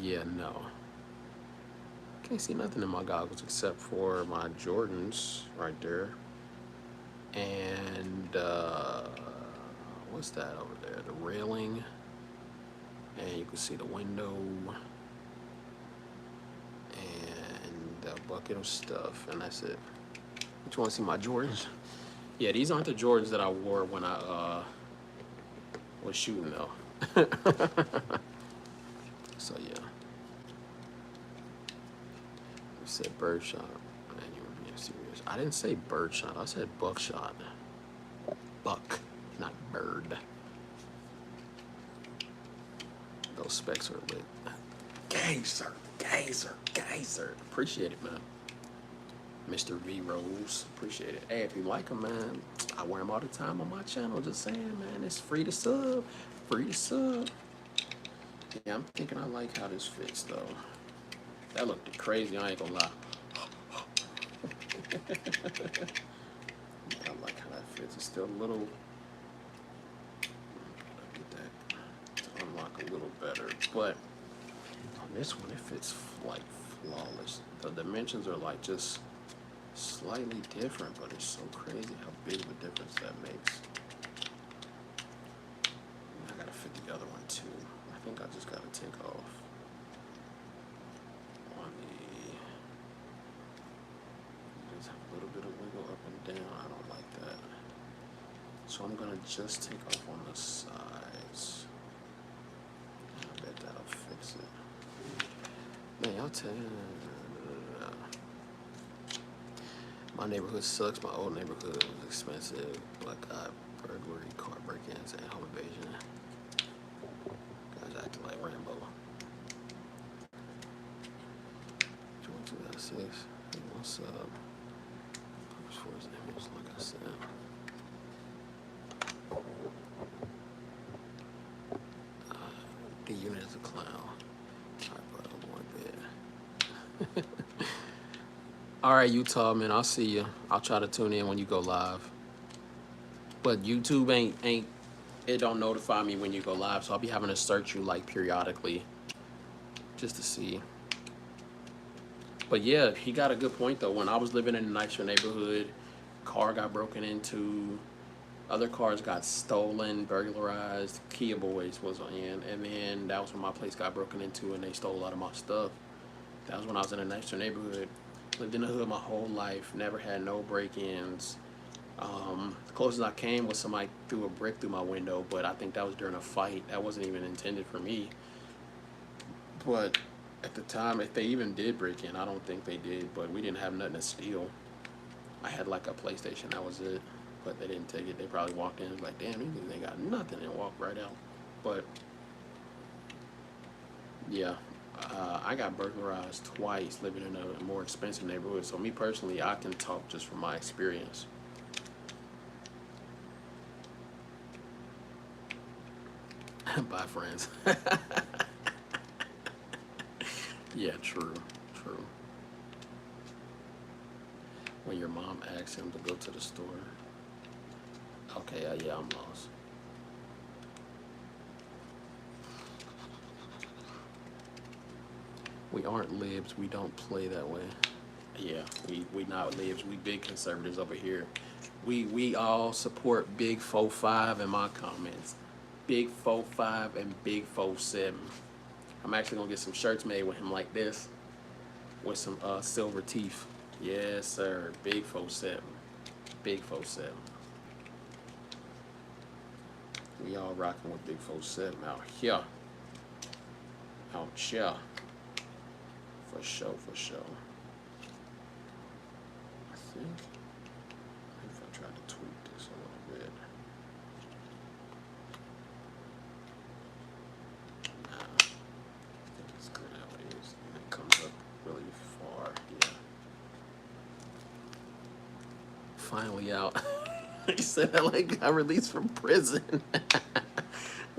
Yeah, no. Can't see nothing in my goggles except for my Jordans right there. And what's that over there? The railing. And you can see the window. And a bucket of stuff. And that's it. But you want to see my Jordans? Yeah, these aren't the Jordans that I wore when I was shooting though. So yeah. You said birdshot. Man, you were being serious. I didn't say birdshot. I said buckshot. Buck, not bird. Those specs are lit. Gazer, gazer, gazer. Appreciate it, man. Mr. V Rose, appreciate it. Hey, if you like them, man, I wear them all the time on my channel. Just saying, man, it's free to sub. Free to sub. Yeah, I'm thinking I like how this fits, though. That looked crazy, I ain't gonna lie. I like how that fits. It's still a little... Get that to unlock a little better. But on this one, it fits like flawless. The dimensions are like just slightly different, but it's so crazy how big of a difference that makes. I gotta fit the other one too. I think I just gotta take off on the, just have a little bit of wiggle up and down. I don't like that. So I'm gonna just take off on the sides. I bet that'll fix it. Man, I'll tell you. My neighborhood sucks. My old neighborhood was expensive. Black eye, burglary, car break-ins, and home invasion. Guys acting like Rambo. 2006. Hey, what's up? Push for his image, like I said. The unit is a clown. I put on one bed. All right, Utah, man, I'll see you. I'll try to tune in when you go live. But YouTube ain't it don't notify me when you go live, so I'll be having to search you like periodically just to see. But yeah, he got a good point though. When I was living in a nicer neighborhood, car got broken into, other cars got stolen, burglarized. Kia Boys was in, and then that was when my place got broken into and they stole a lot of my stuff. That was when I was in a nicer neighborhood. Lived in the hood my whole life, never had no break-ins. The closest I came was somebody threw a brick through my window, but I think that was during a fight. That wasn't even intended for me. But at the time, if they even did break in, I don't think they did, but we didn't have nothing to steal. I had like a PlayStation, that was it. But they didn't take it. They probably walked in and was like, damn, these niggas ain't got nothing, and walked right out. But yeah, I got burglarized twice living in a more expensive neighborhood. So me personally, I can talk just from my experience. Bye, friends. Yeah, true, true. When your mom asks him to go to the store. Okay, yeah, I'm lost. We aren't libs. We don't play that way. Yeah, we not libs. We big conservatives over here. We all support Big 4-5 in my comments. Big 4-5 and Big 4-7. I'm actually gonna get some shirts made with him like this, with some silver teeth. Yes, sir. Big 4-7. Big 4-7. We all rocking with Big 4-7 out here. Out here. For sure, for sure. I think if I try to tweak this a little bit. Nah, I think it's good how it is. And it comes up really far. Yeah. Finally out. He said that like got released from prison.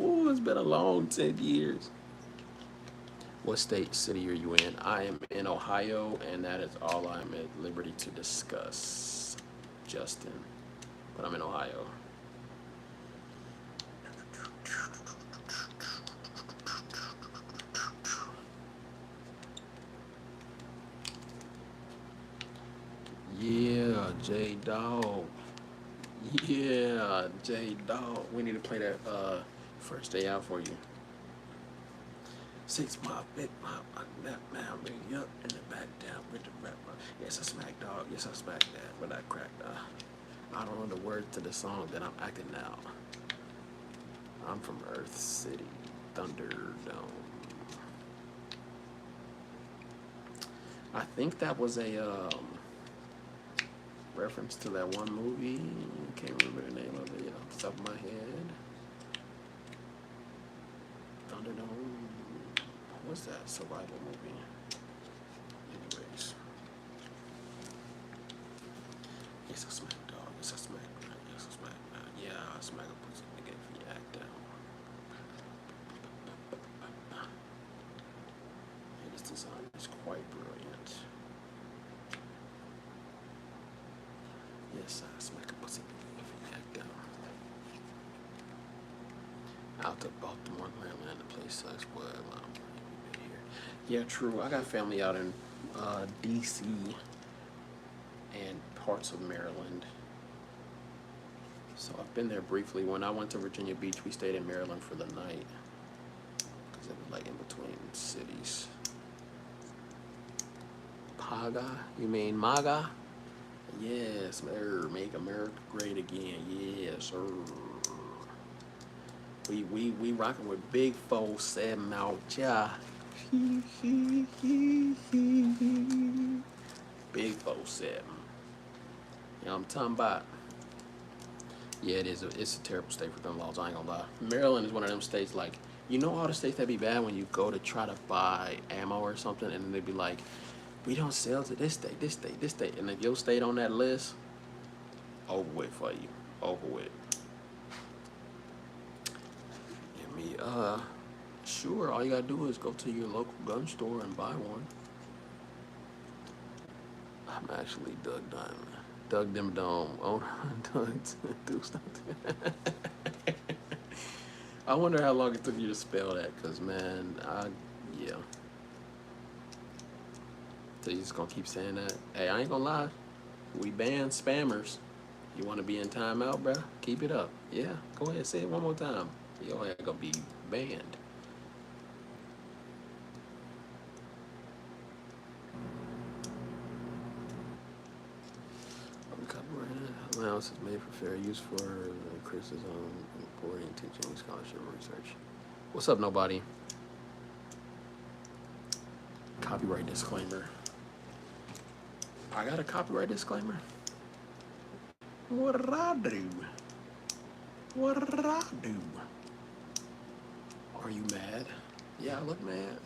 Ooh, it's been a long 10 years. What state, city are you in? I am in Ohio, and that is all I'm at liberty to discuss, Justin. But I'm in Ohio. Yeah, J Dog. Yeah, J Dog. We need to play that first day out for you. 6 mile, big mile, nap now, bring you up and then back down with the rap. Yes, I smack dog. Yes, I smack that. But I cracked. I don't know the words to the song that I'm acting now. I'm from Earth City, Thunderdome. I think that was a reference to that one movie. Can't remember the name of it off the top of my head. Thunderdome. What's that survival movie? Anyways. Yes, I smack dog. Yes, I smack man. Yes, I smack man. Yeah, I smack a pussy nigga if you act out. Yeah, this design is quite brilliant. Yes, I smack a pussy nigga if you act out. Out to Baltimore, Maryland, the place sucks, but yeah, true. I got family out in D.C. and parts of Maryland. So I've been there briefly. When I went to Virginia Beach, we stayed in Maryland for the night. Because it was like in between cities. PAGA? You mean MAGA? Yes, sir. Make America great again. Yes, sir. We rocking with Big 4-7 out here. Big 4-7. You know what I'm talking about? Yeah, it is. It's a terrible state for gun laws. I ain't gonna lie. Maryland is one of them states like, you know all the states that be bad when you go to try to buy ammo or something and then they be like, we don't sell to this state, this state, this state. And if your state on that list, over with for you. Over with. Give me, sure, all you gotta do is go to your local gun store and buy one. I'm actually Doug Diamond. Doug Dim Dome. Oh, Doug, do something. I wonder how long it took you to spell that, cause man, yeah. So you just gonna keep saying that? Hey, I ain't gonna lie. We ban spammers. You wanna be in timeout, bruh? Keep it up. Yeah, go ahead, say it one more time. Your ass gonna be banned. Allowance is made for fair use for criticism, reporting, teaching, scholarship, research. What's up, nobody? Copyright disclaimer. I got a copyright disclaimer. What did I do? What did I do? Are you mad? Yeah, I look mad.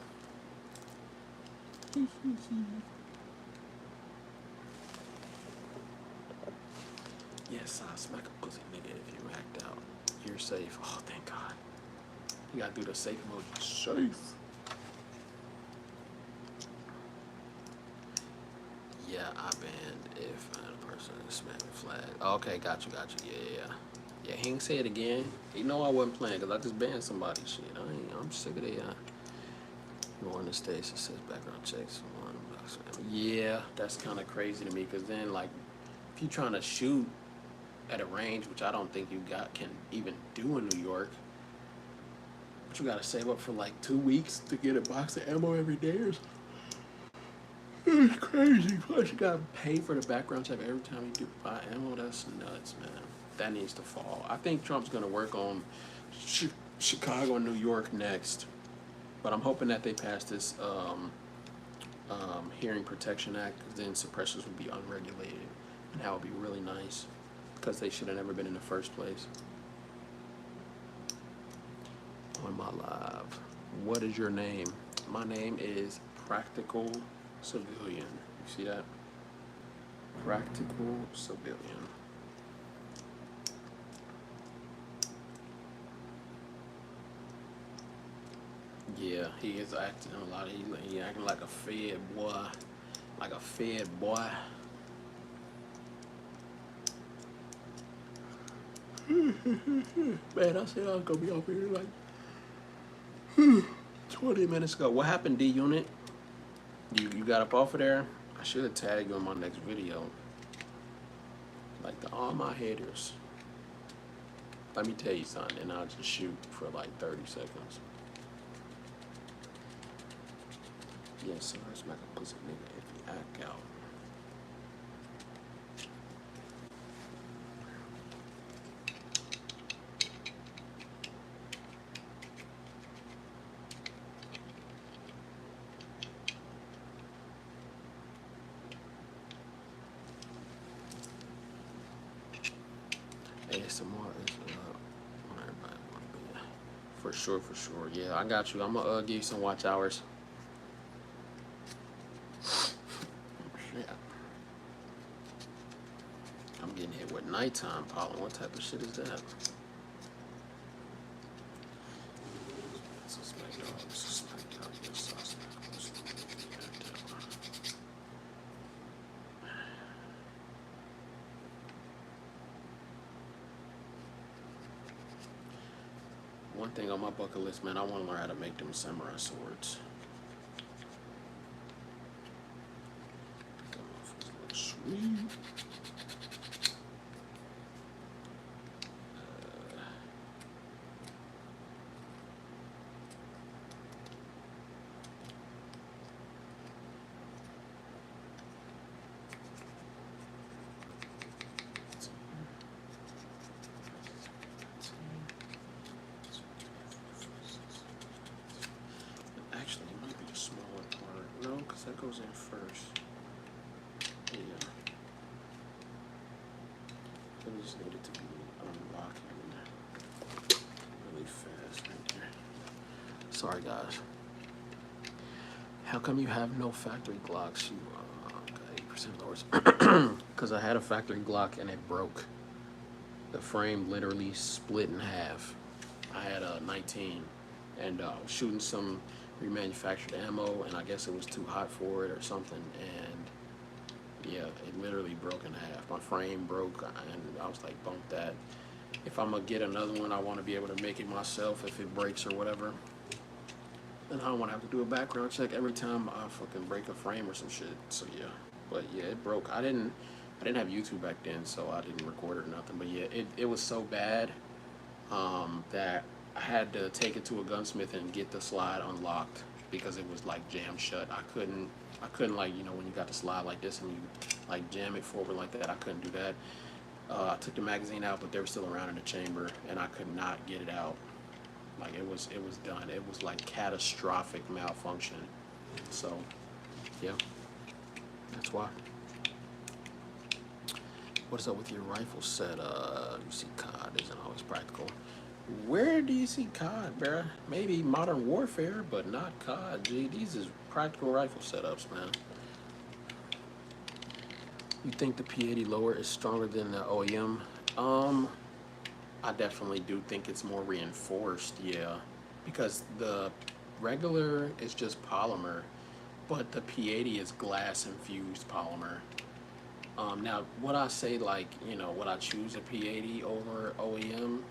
Yes, I'll smack a pussy nigga if you act out. You're safe. Oh, thank God. You gotta do the safe emoji. Safe. Yeah, I banned if a person is smacking flag. Okay, got you. Yeah. Yeah, he ain't say it again. He know I wasn't playing because I just banned somebody. Shit, I'm sick of that. You want to stay, so says background checks. Yeah, that's kind of crazy to me because then, like, if you're trying to shoot at a range, which I don't think you can even do in New York, but you got to save up for like 2 weeks to get a box of ammo every day or something. It's crazy. Plus, you gotta pay for the background check every time you do buy ammo. That's nuts, man. That needs to fall. I think Trump's gonna work on Chicago and New York next, but I'm hoping that they pass this Hearing Protection Act, because then suppressors would be unregulated, and that would be really nice, because they should have never been in the first place. On my live, what is your name? My name is Practical Civilian. You see that? Practical Civilian. Yeah, he is acting a lot. He acting like a fed boy, like a fed boy. Man, I said I was gonna be over here like 20 minutes ago. What happened, D Unit? You got up off of there? I should have tagged you in my next video. Like all my haters. Let me tell you something, and I'll just shoot for like 30 seconds. Yes, sir. Smack a pussy nigga if he act out. ASMR is what everybody want to be. For sure, for sure. Yeah, I got you. I'm gonna give you some watch hours. Shit. I'm getting hit with nighttime pollen. What type of shit is that? Suspect dog. Suspect dog. Yes, suspect. One thing on my bucket list, man, I want to learn how to make them samurai swords. That motherfucker looks sweet. Actually, it might be the smaller part. No, because that goes in first. Yeah. So we just need it to be unlocking really fast right there. Sorry, guys. How come you have no factory Glocks? You got 80% lowers. Because I had a factory Glock and it broke. The frame literally split in half. I had a 19 and I was shooting some remanufactured ammo, and I guess it was too hot for it or something, and yeah, it literally broke in half. My frame broke, and I was like, bump that. If I'm gonna get another one, I want to be able to make it myself if it breaks or whatever. And I don't want to have to do a background check every time I fucking break a frame or some shit. So yeah, but yeah, it broke. I didn't have YouTube back then, so I didn't record it or nothing. But yeah, it was so bad that I had to take it to a gunsmith and get the slide unlocked because it was like jammed shut. I couldn't like, you know, when you got the slide like this and you like jam it forward like that, I couldn't do that. I took the magazine out, but they were still around in the chamber, and I could not get it out. Like it was done. It was like catastrophic malfunction. So yeah, that's why. What's up with your rifle set? You see COD isn't always practical. Where do you see COD, bruh? Maybe Modern Warfare, but not COD. Gee, these is practical rifle setups, man. You think the P80 lower is stronger than the OEM? I definitely do think it's more reinforced, yeah. Because the regular is just polymer, but the P80 is glass infused polymer. Now, would I say, like, you know, would I choose a P80 over OEM?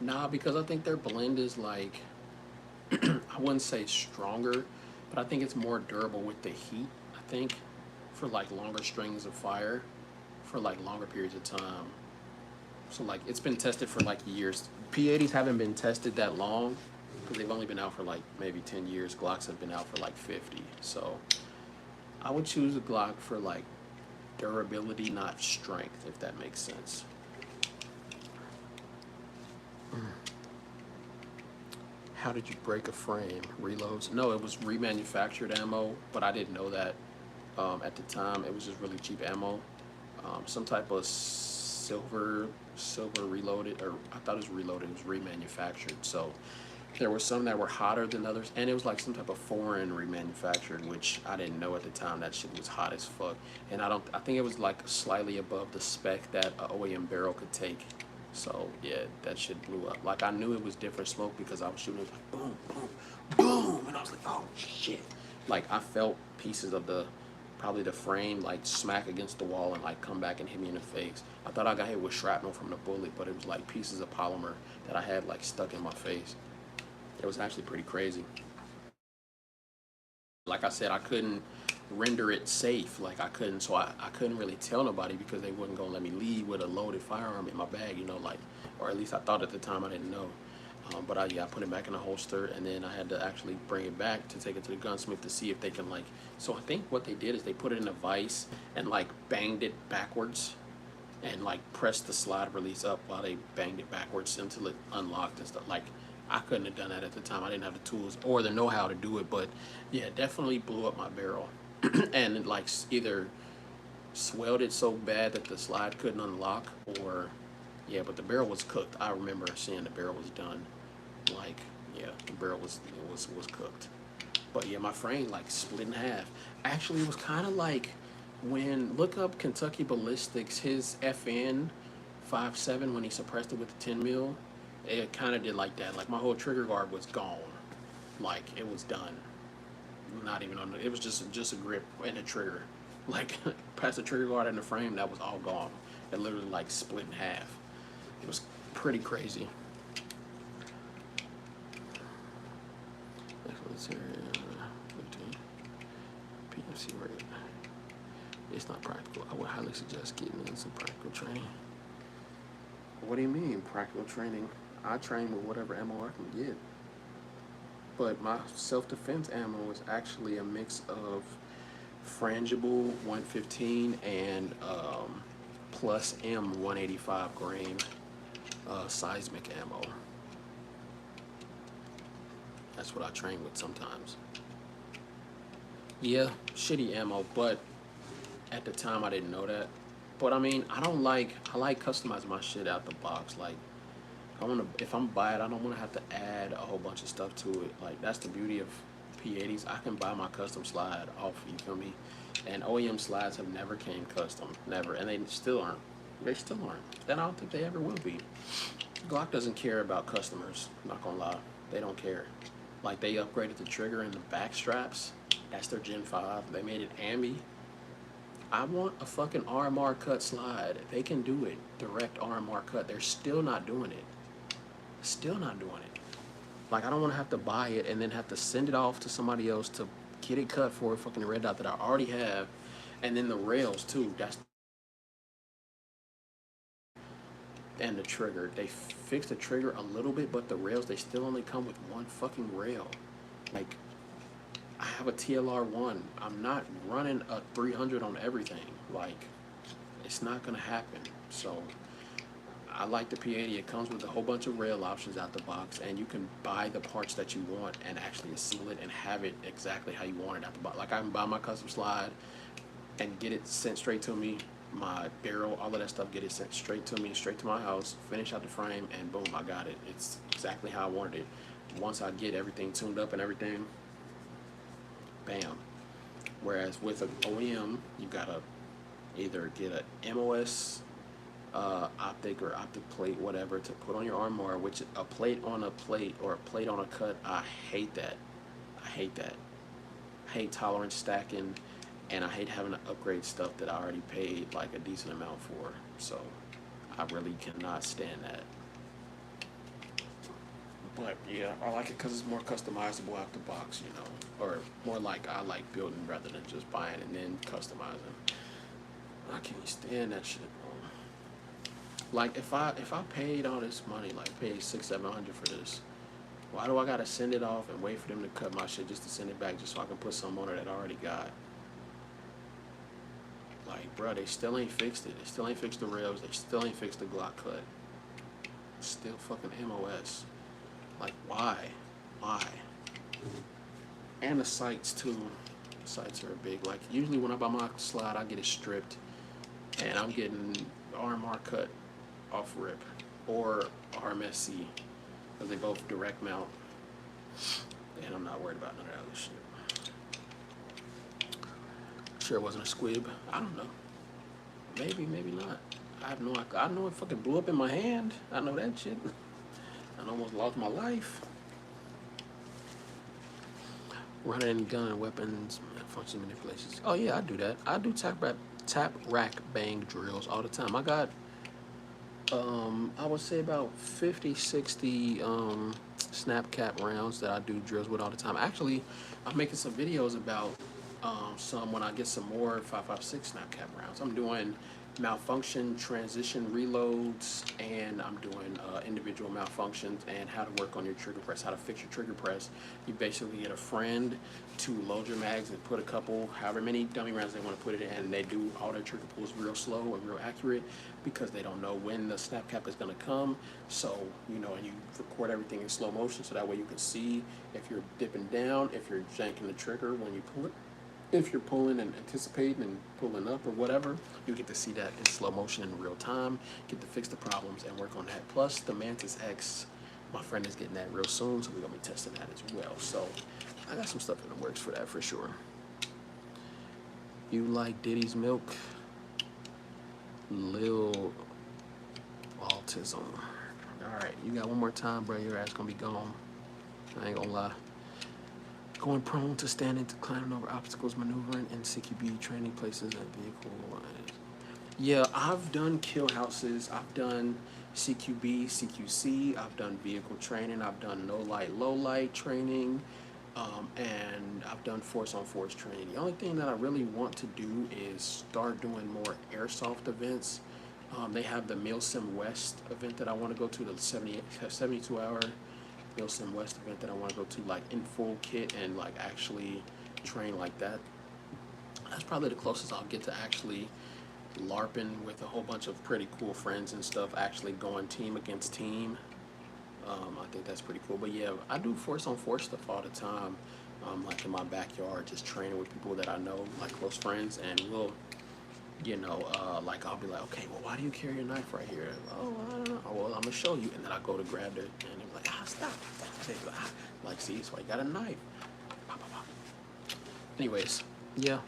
Nah, because I think their blend is like, I wouldn't say stronger, but I think it's more durable with the heat, I think, for like longer strings of fire, for like longer periods of time. So like, it's been tested for like years. P80s haven't been tested that long, because they've only been out for like maybe 10 years. Glocks have been out for like 50. So I would choose a Glock for like durability, not strength, if that makes sense. How did you break a frame? Reloads? No, it was remanufactured ammo, but I didn't know that at the time. It was just really cheap ammo. Some type of silver reloaded, or I thought it was reloaded. It was remanufactured. So there were some that were hotter than others, and it was like some type of foreign remanufactured, which I didn't know at the time. That shit was hot as fuck, and I think it was like slightly above the spec that a OEM barrel could take. So yeah, that shit blew up. Like I knew it was different smoke because I was shooting, it was like boom, boom, boom, and I was like, oh shit. Like I felt pieces of probably the frame like smack against the wall and like come back and hit me in the face. I thought I got hit with shrapnel from the bullet, but it was like pieces of polymer that I had like stuck in my face. It was actually pretty crazy. Like I said, I couldn't render it safe. Like I couldn't, so I couldn't really tell nobody because they wasn't gonna let me leave with a loaded firearm in my bag, you know, like, or at least I thought at the time. I didn't know. But I put it back in the holster, and then I had to actually bring it back to take it to the gunsmith to see if they can like. So I think what they did is they put it in a vise and like banged it backwards, and like pressed the slide release up while they banged it backwards until it unlocked and stuff. Like I couldn't have done that at the time. I didn't have the tools or the know-how to do it. But yeah, it definitely blew up my barrel, and it like either swelled it so bad that the slide couldn't unlock, or yeah, but the barrel was cooked. I remember seeing the barrel was done. Like yeah, the barrel was cooked. But yeah, my frame like split in half. Actually, it was kind of like when look up Kentucky Ballistics, his FN 5.7 when he suppressed it with the 10 mil. It kind of did like that. Like my whole trigger guard was gone. Like it was done. Not even on. It was just a grip and a trigger. Like past the trigger guard and the frame, that was all gone. It literally like split in half. It was pretty crazy. Let's see. PMC rate. It's not practical. I would highly suggest getting in some practical training. What do you mean practical training? I train with whatever ammo I can get. But my self-defense ammo is actually a mix of frangible 115 and plus M 185 grain seismic ammo. That's what I train with sometimes. Yeah, shitty ammo, but at the time I didn't know that. But I mean, I like customizing my shit out the box. Like if I'm buy it, I don't want to have to add a whole bunch of stuff to it. Like that's the beauty of P80s. I can buy my custom slide off, you feel me? And OEM slides have never came custom, never, and they still aren't. They still aren't, and I don't think they ever will be. Glock doesn't care about customers. Not gonna lie, they don't care. Like they upgraded the trigger and the back straps. That's their Gen 5. They made it ambi. I want a fucking RMR cut slide. They can do it. Direct RMR cut. They're still not doing it. Still not doing it. Like I don't want to have to buy it and then have to send it off to somebody else to get it cut for a fucking red dot that I already have. And then the rails too. And the trigger. They fixed the trigger a little bit, but the rails, they still only come with one fucking rail. Like I have a TLR1. I'm not running a 300 on everything. Like, it's not gonna happen. So, I like the P80. It comes with a whole bunch of rail options out the box, and you can buy the parts that you want and actually assemble it and have it exactly how you want it out the box. Like, I can buy my custom slide and get it sent straight to me. My barrel, all of that stuff, get it sent straight to me, straight to my house, finish out the frame, and boom, I got it. It's exactly how I wanted it. Once I get everything tuned up and everything, bam. Whereas with an OEM, you gotta either get a MOS optic or optic plate, whatever, to put on your armor, which a plate on a plate or a plate on a cut, I hate that. I hate that. I hate tolerance stacking, and I hate having to upgrade stuff that I already paid like a decent amount for. So I really cannot stand that. But yeah, I like it because it's more customizable out the box, you know, or more like I like building rather than just buying and then customizing. I can't stand that shit, bro. Like if I paid all this money, like paid $600-700 for this, why do I gotta send it off and wait for them to cut my shit just to send it back just so I can put something on it that I already got? Like, bro, they still ain't fixed it. They still ain't fixed the rails. They still ain't fixed the Glock cut. It's still fucking MOS. Like, why? Why? And the sights, too. The sights are big. Like, usually when I buy my slide, I get it stripped. And I'm getting RMR cut off rip. Or RMSC. Because they both direct mount. And I'm not worried about none of that other shit. Sure it wasn't a squib. I don't know. Maybe, maybe not. I have no. I know it fucking blew up in my hand. I know that shit. I almost lost my life. Running gun weapons function manipulations. Oh yeah, I do that. I do tap rack bang drills all the time. I got I would say about 50, 60 snap cap rounds that I do drills with all the time. Actually, I'm making some videos about some when I get some more 5.56 snap cap rounds. I'm doing malfunction transition reloads, and I'm doing individual malfunctions and how to work on your trigger press, how to fix your trigger press. You basically get a friend to load your mags and put a couple, however many dummy rounds they want to put it in, and they do all their trigger pulls real slow and real accurate because they don't know when the snap cap is going to come. So, you know, and you record everything in slow motion so that way you can see if you're dipping down, if you're janking the trigger when you pull it. If you're pulling and anticipating and pulling up or whatever, you get to see that in slow motion in real time, get to fix the problems and work on that. Plus the Mantis X, my friend is getting that real soon, so we're gonna be testing that as well. So I got some stuff in the works for that for sure. You like Diddy's milk? Lil Autism. All right, you got one more time, bro. Your ass gonna be gone. I ain't gonna lie. Going prone to standing, to climbing over obstacles, maneuvering in CQB training places and vehicle. Yeah, I've done kill houses. I've done CQB, CQC. I've done vehicle training. I've done no light, low light training. And I've done force on force training. The only thing that I really want to do is start doing more airsoft events. They have the Milsim West event that I want to go to, the 72-hour Milsim West event that I want to go to, like in full kit and like actually train like that. That's probably the closest I'll get to actually LARPing with a whole bunch of pretty cool friends and stuff, actually going team against team. I think that's pretty cool. But yeah, I do force on force stuff all the time, like in my backyard, just training with people that I know, like close friends, and we'll, you know, like I'll be like, okay, well, why do you carry a knife right here? Oh, I don't know. Oh, well, I'm gonna show you, and then I go to grab it, and they're like, stop. Like, see, that's why you got a knife. Pop, pop, pop. Anyways, yeah,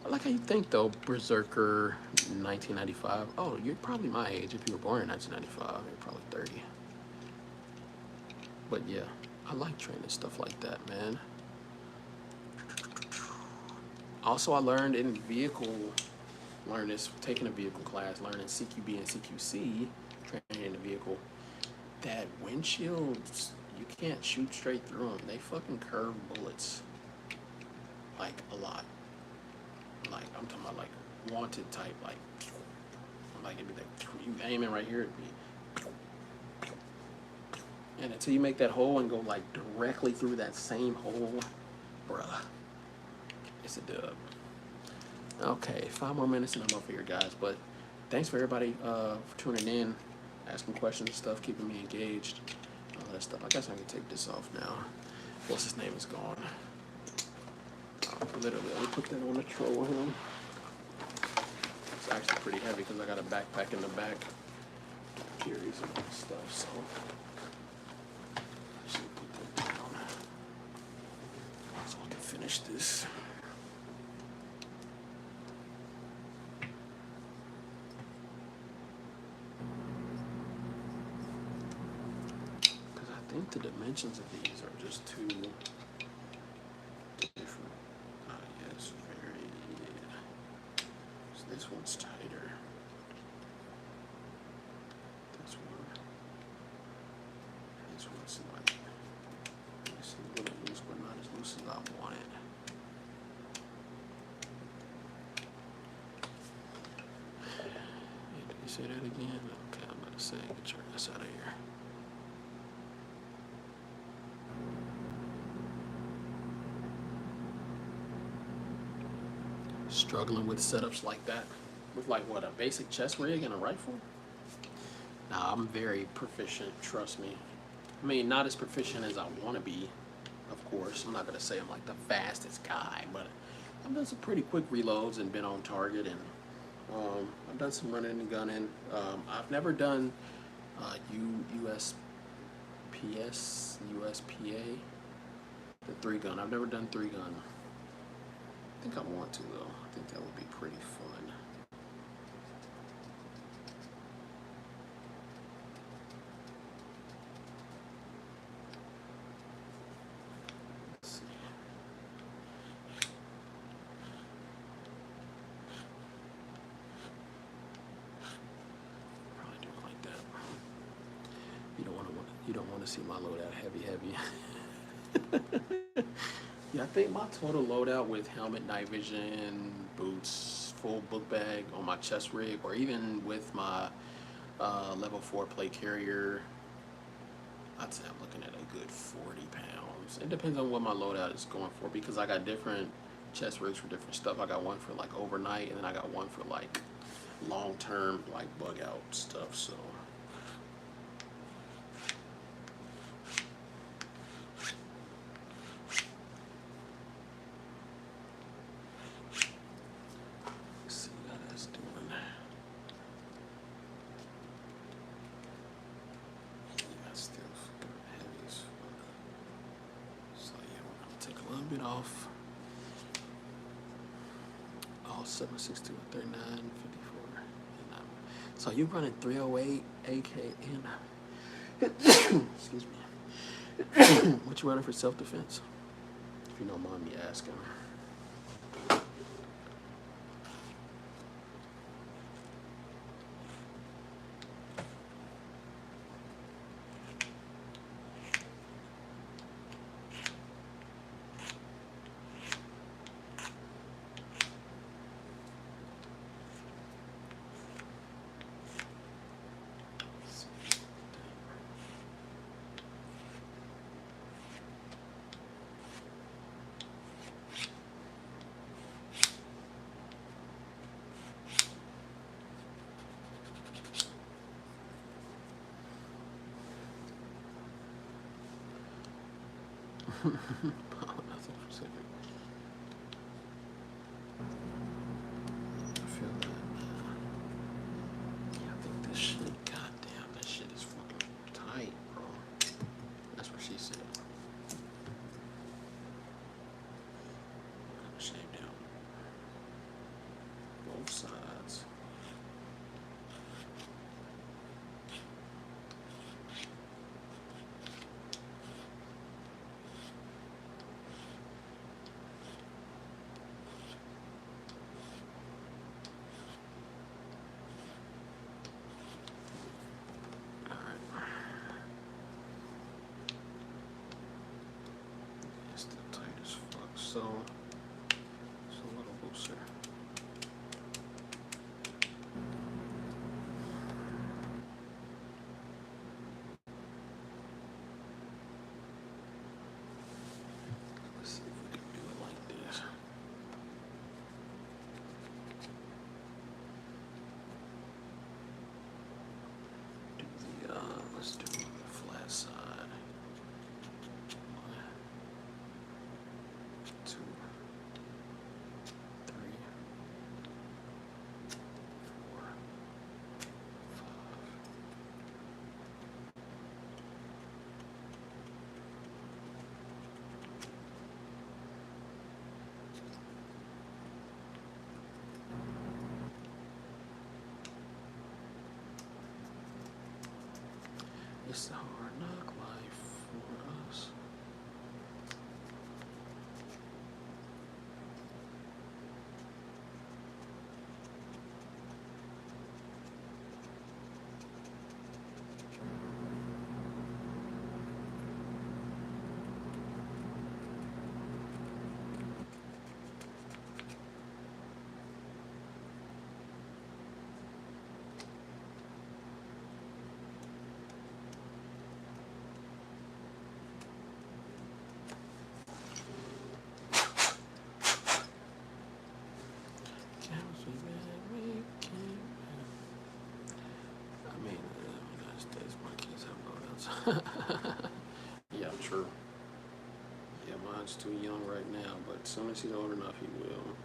I like how you think though, Berserker, 1995. Oh, you're probably my age. If you were born in 1995, you're probably 30. But yeah, I like training stuff like that, man. Also, I learned in taking a vehicle class, learning CQB and CQC, training in the vehicle, that windshields, you can't shoot straight through them. They fucking curve bullets, like a lot. Like I'm talking about like wanted type, like it'd be like you aiming right here, it'd be, and until you make that hole and go like directly through that same hole, bruh, it's a dub. Okay, 5 more minutes and I'm up here, guys. But thanks for everybody for tuning in, asking questions and stuff, keeping me engaged, all that stuff. I guess I can take this off now. What's his name is gone. Literally, let me put that on the troll him. It's actually pretty heavy because I got a backpack in the back to carry some stuff. So I should put that down so I can finish this. I think the dimensions of these are just too different. Yes, very. Yeah. So this one's tighter. This one's like, it's a little loose, but not as loose as I want it. Did you say that again? Okay, I'm about to say, get your ass out of here. Struggling with setups like that. With like what, a basic chest rig and a rifle? Nah, I'm very proficient, trust me. I mean, not as proficient as I want to be, of course. I'm not going to say I'm like the fastest guy, but I've done some pretty quick reloads and been on target, and I've done some running and gunning. I've never done USPA, the 3-gun. I've never done 3-gun. I think I want to, though. I think that would be pretty fun. Let's see. Probably do it like that. You don't want to see my loadout heavy. Yeah, I think my total loadout with helmet, night vision, boots, full book bag on my chest rig, or even with my level 4 plate carrier, I'd say I'm looking at a good 40 pounds. It depends on what my loadout is going for, because I got different chest rigs for different stuff. I got one for like overnight, and then I got one for like long-term like bug out stuff. So let's see how that's doing. That's still heavy as fuck. So yeah, we're gonna take a little bit off. All 762, 39, 54, and so you running 308 AK and excuse me. What you running for self-defense? If you don't mind me asking. Nothing specific. I feel that. Yeah, I think this shit, goddamn, this shit is fucking tight, bro. That's what she said. Shave down both sides. It's still tight as fuck, so it's a little looser. Let's see if we can do it like this. Let's do the flat side. 1, 2, 3, 4, 5. It's the hard knock life for us. Yeah, true. Yeah, mine's too young right now, but as soon as he's old enough, he will.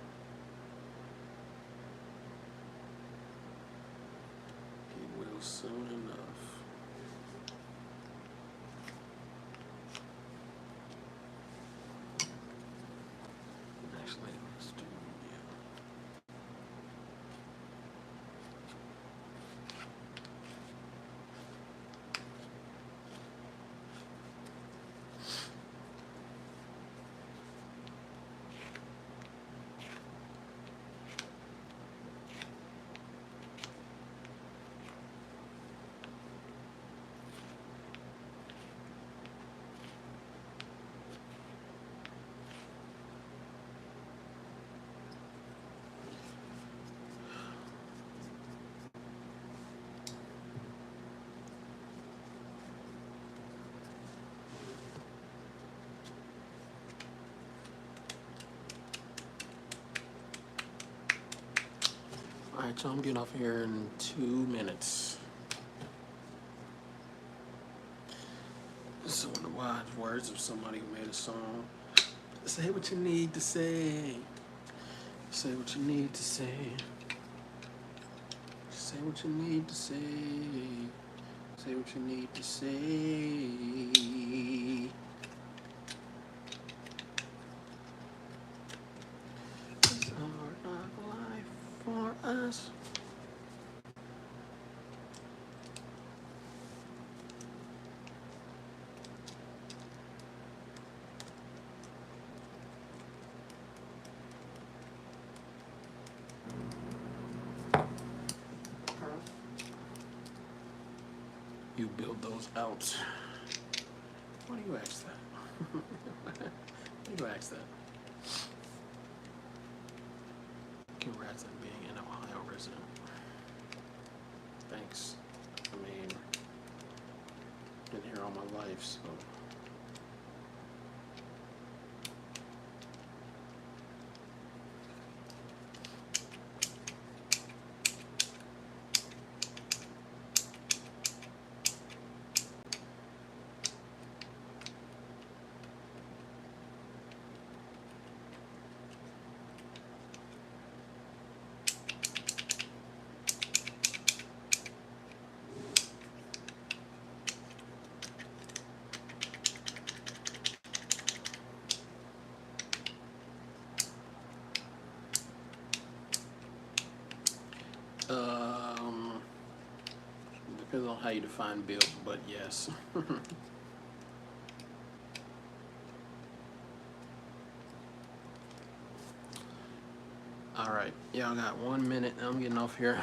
He will soon enough. Actually, let's do, yeah. All right, so I'm getting off here in 2 minutes. So in the wise words of somebody who made a song, say what you need to say. Say what you need to say. Say what you need to say. Say what you need to say. It's hard knock life for us. You build those out. Why do you ask that? Why do you ask that? Congrats on being an Ohio resident. Thanks. I mean, been here all my life, so. Depends on how you define build, but yes. All right, y'all got 1 minute. I'm getting off here.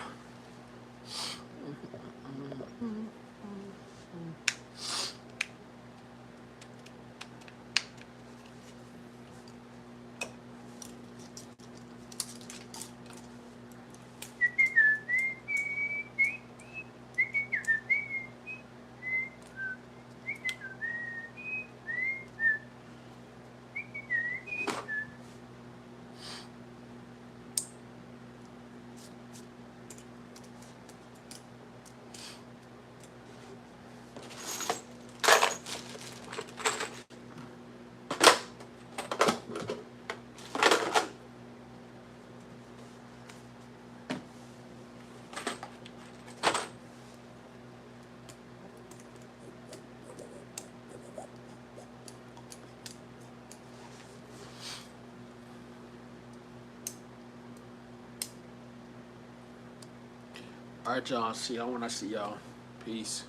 All right, y'all. See y'all when I see y'all. Peace.